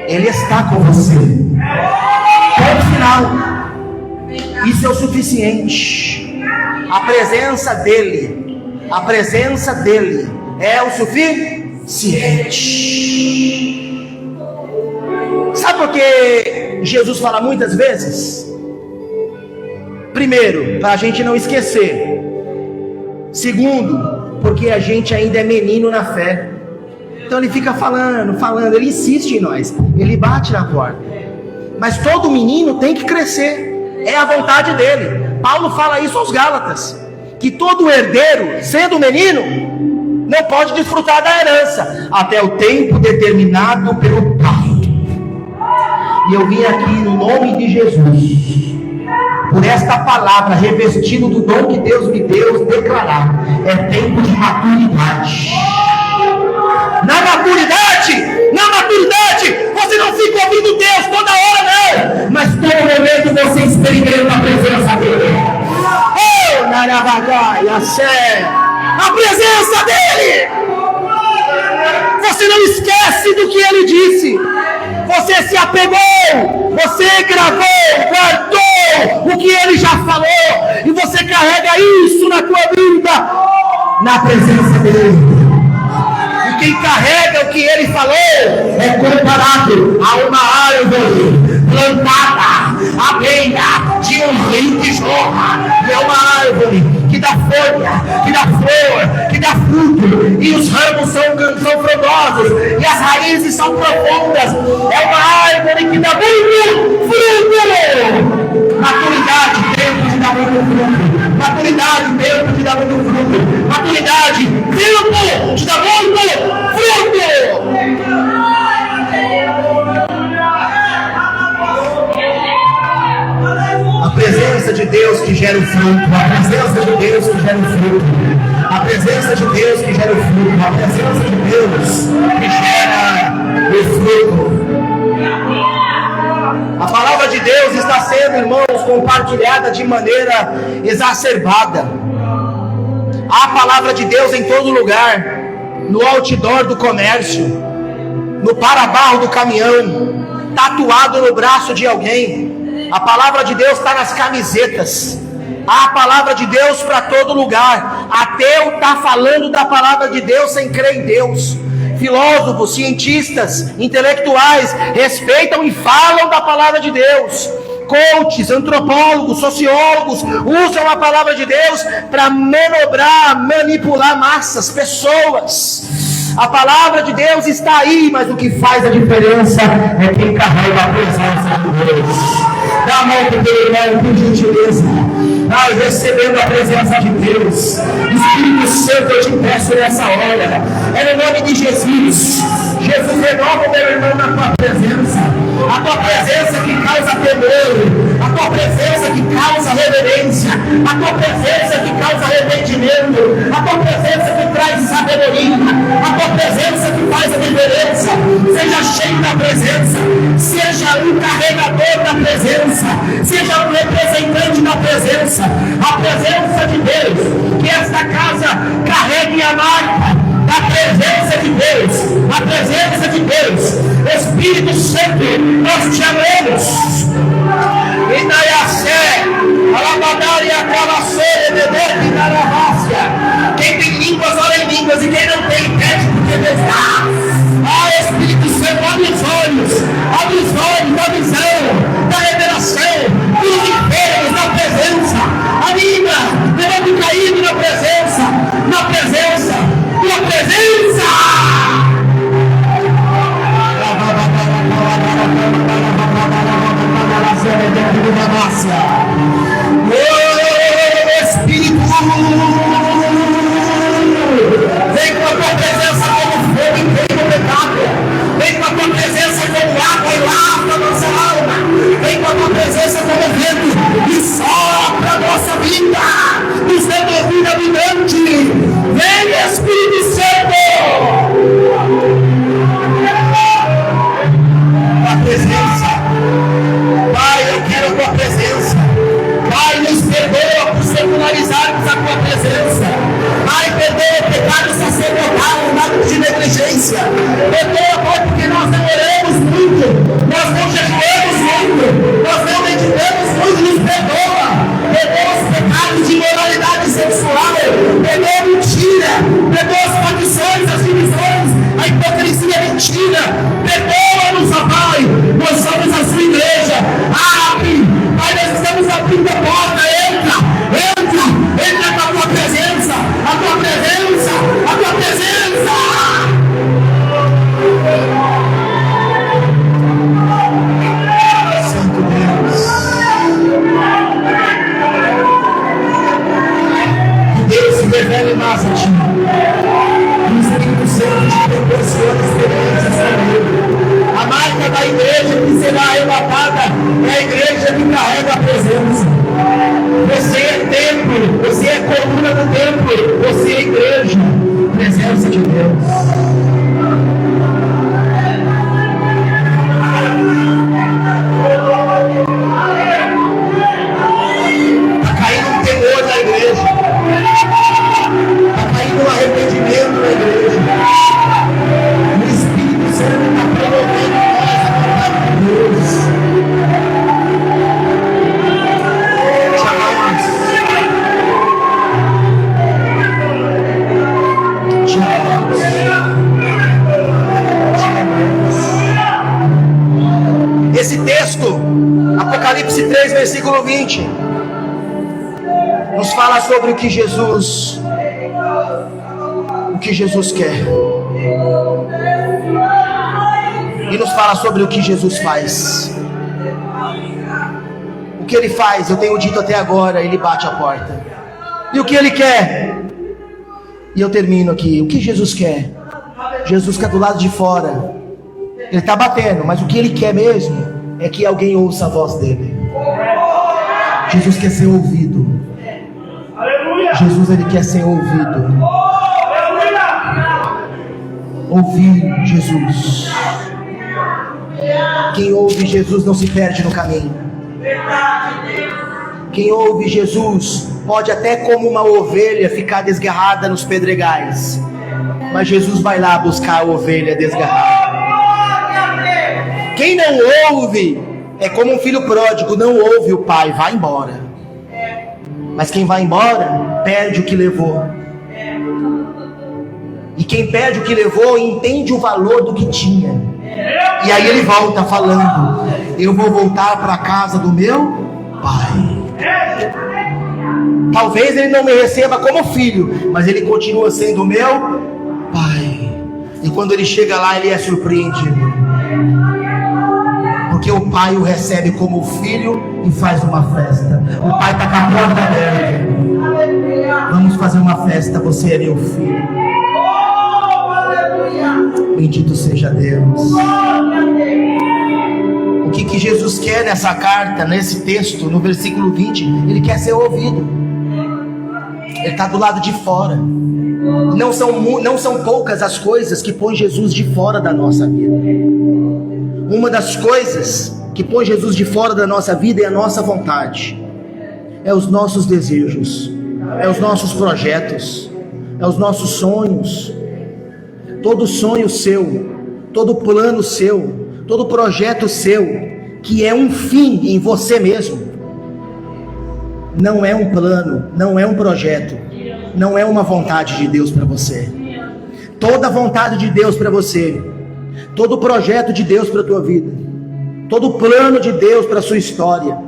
Ele está com você. Ponto final. Isso é o suficiente. A presença dEle é o suficiente. Sabe por que Jesus fala muitas vezes? Primeiro, para a gente não esquecer. Segundo, porque a gente ainda é menino na fé. Então ele fica falando, ele insiste em nós. Ele bate na porta. Mas todo menino tem que crescer. É a vontade dele. Paulo fala isso aos Gálatas, que todo herdeiro, sendo menino, não pode desfrutar da herança até o tempo determinado pelo Pai. E eu vim aqui no nome de Jesus, por esta palavra, revestido do dom que Deus me deu, declarar: é tempo de maturidade. Na maturidade, você não fica ouvindo Deus toda hora, não, mas todo momento você experimenta a presença dEle. Oh, Narabagaia, a presença dEle. Você não esquece do que Ele disse. Você se apegou, você gravou, guardou o que Ele já falou, e você carrega isso na tua vida, na presença dEle. Quem carrega o que ele falou é comparado a uma árvore plantada à beira de um rio que jorra. É uma árvore que dá folha, que dá flor, que dá fruto, e os ramos são frondosos, e as raízes são profundas. É uma árvore que dá muito fruto. Maturidade, tempo de dar muito fruto. Maturidade, tempo de dar muito fruto. Maturidade, tempo de dar muito fruto. A presença de Deus que gera o fruto. A presença de Deus que gera o fruto. A presença de Deus que gera o fruto. A presença de Deus que gera o fruto. A palavra de Deus está sendo, irmãos, compartilhada de maneira exacerbada. Há a palavra de Deus em todo lugar. No outdoor do comércio, no para-barro do caminhão, tatuado no braço de alguém. A palavra de Deus está nas camisetas. Há a palavra de Deus para todo lugar. Ateu está falando da palavra de Deus sem crer em Deus. Filósofos, cientistas, intelectuais respeitam e falam da palavra de Deus. Coaches, antropólogos, sociólogos usam a palavra de Deus para manobrar, manipular massas, pessoas. A palavra de Deus está aí, mas o que faz a diferença é quem carrega a presença de Deus. Dá a mão para o teu irmão, por gentileza. Recebendo a presença de Deus. Espírito Santo, eu te peço nessa hora, é no nome de Jesus. Jesus, renova o meu irmão na tua presença. A tua presença que causa temor, a tua presença que causa reverência, a tua presença que causa arrependimento, a tua presença que traz sabedoria, a tua presença que faz a diferença. Seja cheio da presença, seja um carregador da presença, seja um representante da presença. A presença de Deus, que esta casa carregue a marca da presença de Deus, a presença de Deus. Espírito Santo, nós te amamos. Inaiaxé, Alabadaria, Calaçore, Beber, Inaravácia. Quem tem línguas, ora em línguas, e quem não tem, pede porque Deus dá. Espírito Santo, abre os olhos da visão, da revelação, dos enfermos, da presença. Anima, levante caído na presença, na presença, na presença. Espírito, vem com a tua presença como fogo e queima o pecado. Vem com a tua presença como água e lava a nossa alma. Vem com a tua presença como vento e sopra a nossa vida, nos dando vida abundante. Vem, Espírito Santo. A presença. Pai, eu quero a tua presença. Pai, nos perdoa por secularizarmos a tua presença. Pai, perdoa o pecado sacerdotal, o ato de negligência. Perdoa, Pai, porque nós não oramos muito, nós não jejuamos muito, nós não meditamos muito. Nos perdoa. Perdoa os pecados de imoralidade sexual, perdoa a mentira, perdoa as facções, as divisões, a hipocrisia, a mentira. Perdoa-nos, ó Pai. Nós somos a sua igreja. Abre, Pai, nós estamos abrindo a porta. Entra com a tua presença, a tua presença, a tua presença. Santo Deus, que Deus se revele mais a ti. Que o Espírito Santo te proporciona experiências com Ele. A marca da igreja que será arrebatada é a igreja que carrega a presença. Você é templo, você é coluna do templo, você é igreja, presença de Deus. Está caindo um temor na igreja, está caindo um arrependimento na igreja. O Espírito Santo está promovendo mais a vontade de Deus. 3, versículo 20, nos fala sobre o que Jesus quer. E nos fala sobre o que Jesus faz. O que ele faz, eu tenho dito até agora, ele bate a porta. E o que ele quer? E eu termino aqui. O que Jesus quer? Jesus quer do lado de fora. Ele está batendo, mas o que ele quer mesmo é que alguém ouça a voz dele. Jesus quer ser ouvido. Jesus, ele quer ser ouvido. Ouvir Jesus. Quem ouve Jesus não se perde no caminho. Quem ouve Jesus pode até como uma ovelha ficar desgarrada nos pedregais, mas Jesus vai lá buscar a ovelha desgarrada. Quem não ouve é como um filho pródigo, não ouve o pai, vai embora. Mas quem vai embora perde o que levou. E quem perde o que levou entende o valor do que tinha. E aí ele volta falando: eu vou voltar para a casa do meu pai. Talvez ele não me receba como filho, mas ele continua sendo meu pai. E quando ele chega lá, ele é surpreendido, porque o pai o recebe como filho e faz uma festa. O pai está com a porta aberta. Vamos fazer uma festa, você é meu filho. Bendito seja Deus. O que Jesus quer nessa carta, nesse texto, no versículo 20? Ele quer ser ouvido. Ele está do lado de fora. Não são poucas as coisas que põem Jesus de fora da nossa vida. Uma das coisas que põe Jesus de fora da nossa vida é a nossa vontade, é os nossos desejos, é os nossos projetos, é os nossos sonhos. Todo sonho seu, todo plano seu, todo projeto seu, que é um fim em você mesmo, não é um plano, não é um projeto, não é uma vontade de Deus para você. Toda vontade de Deus para você, todo projeto de Deus para a tua vida, todo plano de Deus para a sua história,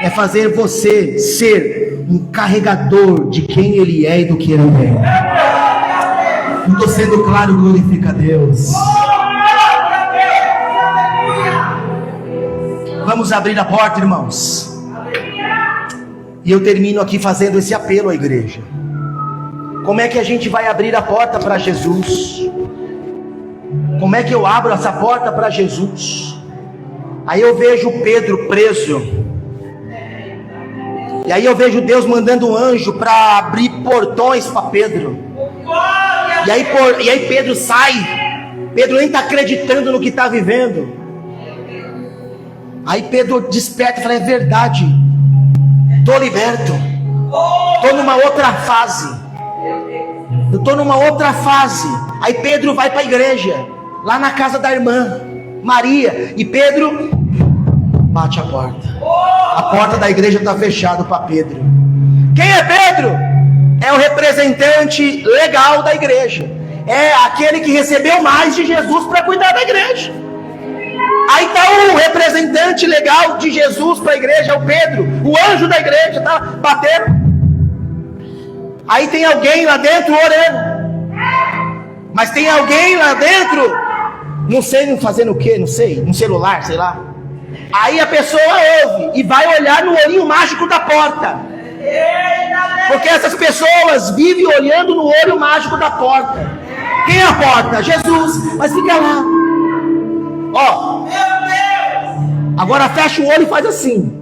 é fazer você ser um carregador de quem Ele é e do que Ele é. Não estou sendo claro, glorifica a Deus. Vamos abrir a porta, irmãos. E eu termino aqui fazendo esse apelo à igreja. Como é que a gente vai abrir a porta para Jesus? Como é que eu abro essa porta para Jesus? Aí eu vejo Pedro preso. E aí eu vejo Deus mandando um anjo para abrir portões para Pedro. E aí Pedro sai. Pedro nem está acreditando no que está vivendo. Aí Pedro desperta e fala: é verdade, estou liberto, estou numa outra fase. Eu estou numa outra fase. Aí Pedro vai para a igreja, lá na casa da irmã Maria, e Pedro bate a porta. A porta da igreja está fechada para Pedro. Quem é Pedro? É o representante legal da igreja, é aquele que recebeu mais de Jesus para cuidar da igreja. Aí está o representante legal de Jesus para a igreja, é o Pedro, o anjo da igreja, está batendo. Aí tem alguém lá dentro orando, mas tem alguém lá dentro, não sei fazendo o que, não sei, no celular, sei lá. Aí a pessoa ouve e vai olhar no olhinho mágico da porta, porque essas pessoas vivem olhando no olho mágico da porta. Quem é a porta? Jesus. Mas fica lá, ó. Agora fecha o olho e faz assim.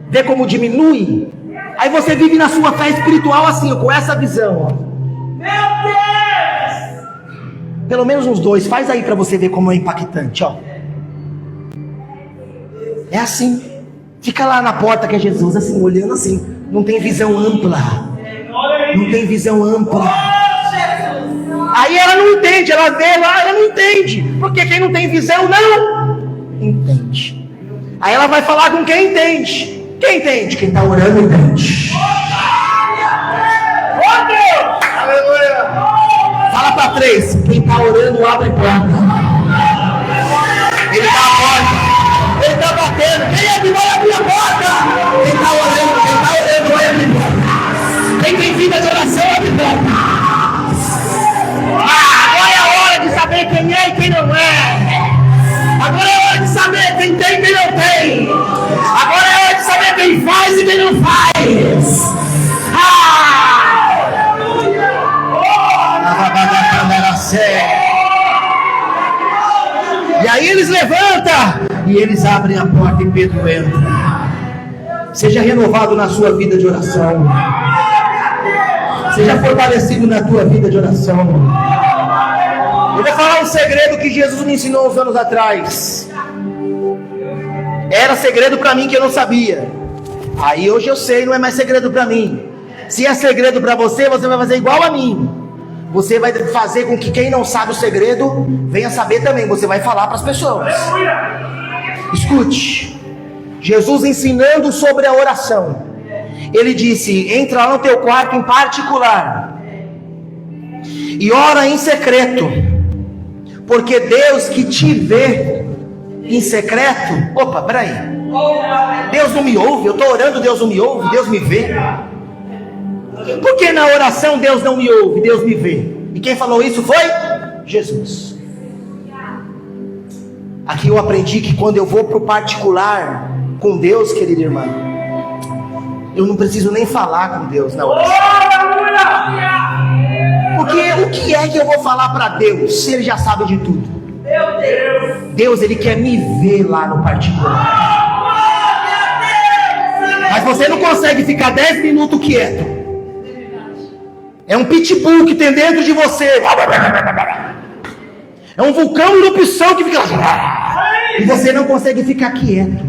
Vê como diminui? Aí você vive na sua fé espiritual assim, com essa visão, ó. Meu Deus! Pelo menos uns dois, faz aí para você ver como é impactante, ó. É assim. Fica lá na porta que é Jesus, assim, olhando assim. Não tem visão ampla. Não tem visão ampla. Aí ela não entende, ela vê lá, ela não entende. Porque quem não tem visão não entende. Aí ela vai falar com quem entende. Quem entende? Quem está orando entende. Oh Deus! Aleluia! Fala para 3. Quem está orando abre porta. Ele está à porta. Ele está batendo. batendo. Quem é que vai abrir a porta? Quem está orando vai abrir a porta. Quem tem vida de oração, abre a porta. Agora é a hora de saber quem é e quem não é. Agora é a hora de saber quem tem e quem não tem. Agora é a hora de saber quem faz e quem não faz. E aí eles levantam e eles abrem a porta e Pedro entra. Seja renovado na sua vida de oração. Seja fortalecido na tua vida de oração. Eu vou falar um segredo que Jesus me ensinou uns anos atrás. Era segredo para mim que eu não sabia. Aí hoje eu sei, não é mais segredo para mim. Se é segredo para você, você vai fazer igual a mim. Você vai fazer com que quem não sabe o segredo venha saber também. Você vai falar para as pessoas. Escute. Jesus ensinando sobre a oração. Ele disse: entra lá no teu quarto em particular e ora em secreto, porque Deus que te vê em secreto. Opa, peraí. Deus não me ouve, eu estou orando, Deus não me ouve, Deus me vê. Por que na oração Deus não me ouve, Deus me vê? E quem falou isso foi Jesus. Aqui eu aprendi que quando eu vou para o particular com Deus, querida irmã, eu não preciso nem falar com Deus na oração. Porque o que é que eu vou falar para Deus se Ele já sabe de tudo? Deus, Ele quer me ver lá no particular. Mas você não consegue ficar 10 minutos quieto. É um pitbull que tem dentro de você. É um vulcão em erupção que fica... E você não consegue ficar quieto.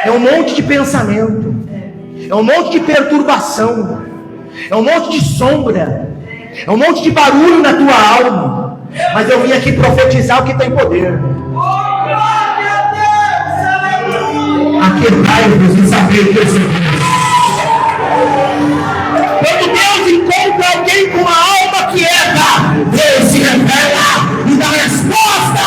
É um monte de pensamento. É um monte de perturbação. É um monte de sombra. É um monte de barulho na tua alma. Mas eu vim aqui profetizar o que tem poder. Aquietai-vos e saber que eu sou Deus. Quando Deus encontra alguém com uma alma quieta, Deus se revela e dá resposta.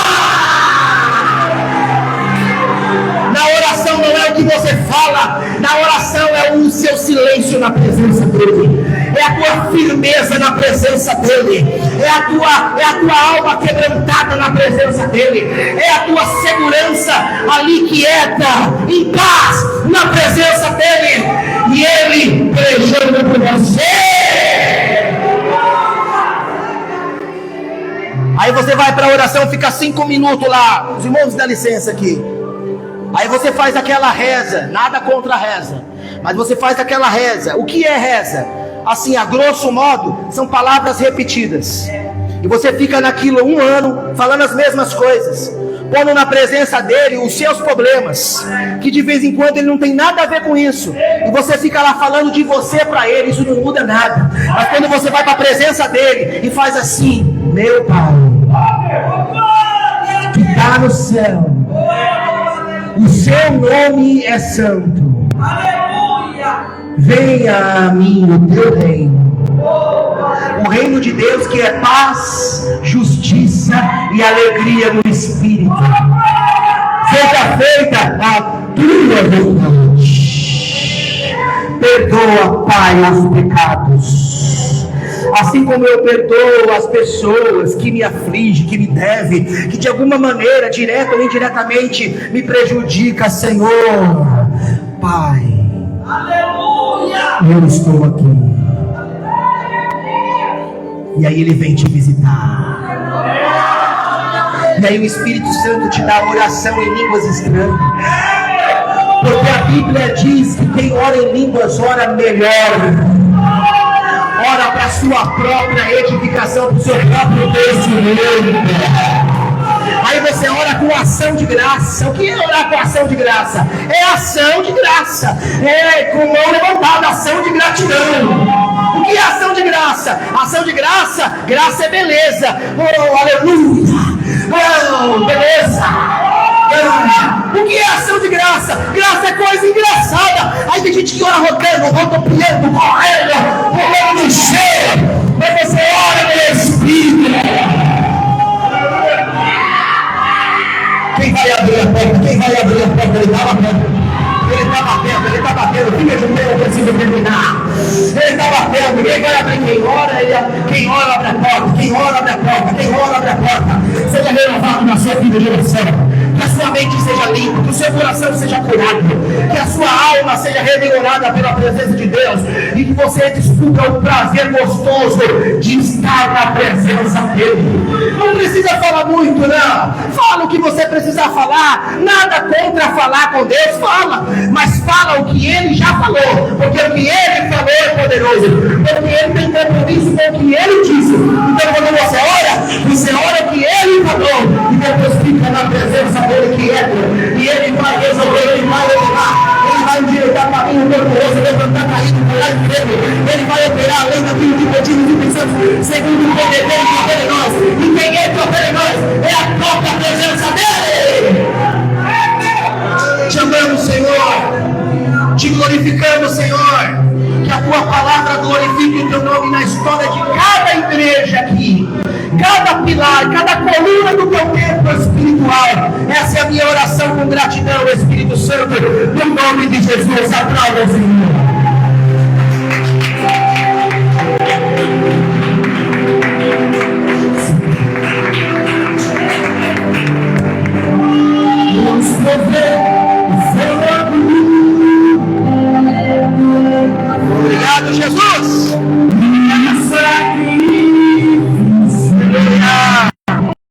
Na oração não é o que você fala, na oração é o seu silêncio na presença dele, é a tua firmeza na presença dele, é a tua alma quebrantada na presença dele, é a tua segurança ali quieta, em paz, na presença dele, e ele pelejando por você. Aí você vai para a oração, fica 5 minutos lá. Os irmãos, dá licença aqui. Aí você faz aquela reza, nada contra a reza, mas você faz aquela reza. O que é reza? Assim, a grosso modo, são palavras repetidas. E você fica naquilo 1 ano, falando as mesmas coisas, pondo na presença dele os seus problemas, que de vez em quando ele não tem nada a ver com isso. E você fica lá falando de você para ele, isso não muda nada. Mas quando você vai para a presença dele e faz assim: meu Pai, que está no céu, o seu nome é santo. Venha a mim o teu reino. O reino de Deus, que é paz, justiça e alegria no Espírito. Seja feita a tua vontade. Perdoa, Pai, os pecados, assim como eu perdoo as pessoas que me afligem, que me devem, que de alguma maneira, direta ou indiretamente, me prejudica, Senhor. Pai, aleluia, eu estou aqui. E aí ele vem te visitar. E aí o Espírito Santo te dá oração em línguas estranhas. Porque a Bíblia diz que quem ora em línguas ora melhor. Ora para a sua própria edificação, para o seu próprio crescimento. Aí você ora com ação de graça. O que é orar com ação de graça? É ação de graça. É com mão levantada, ação de gratidão. O que é ação de graça? Ação de graça, graça é beleza. Oh, aleluia. Oh, beleza. O que é ação de graça? Graça é coisa engraçada. Aí tem gente que ora rodando, rodopiando, correndo, pulando no cheiro. Mas você ora no Espírito. Quem vai abrir a porta? Quem vai abrir a porta, Ele está batendo. Ele está batendo, Ele está batendo. Fica de pé, eu preciso terminar. Ele está batendo, ninguém vai abrir. Quem ora abre a porta, quem ora abre a porta, quem ora abre a porta. Seja renovado na sua vida de oração. Que a sua mente seja limpa, que o seu coração seja curado, que a sua alma seja revigorada pela presença de Deus e que você descubra o prazer gostoso de estar na presença dEle. Não precisa falar muito, não. Fala o que você precisa falar. Nada contra falar com Deus, fala. Mas fala o que Ele já falou, porque o que Ele falou é poderoso, porque Ele tem compromisso com o que Ele disse. Então quando você ora o que Ele falou e depois fica na presença dEle que é, e Ele vai resolver, Ele vai levar, Ele vai endireitar caminho tortuoso, levantar caído, pular enfermo, Ele vai operar além daquilo que pedimos e pensamos, segundo o poder dEle que opera em nós. E quem é que opera em nós? É a própria presença dEle. Te amamos, Senhor, te glorificamos, Senhor, que a tua palavra glorifique o teu nome na história de cada igreja aqui, cada pilar, cada coluna do teu templo espiritual. Essa é a minha oração com gratidão, Espírito Santo, no nome de Jesus. Aplauda, Senhor.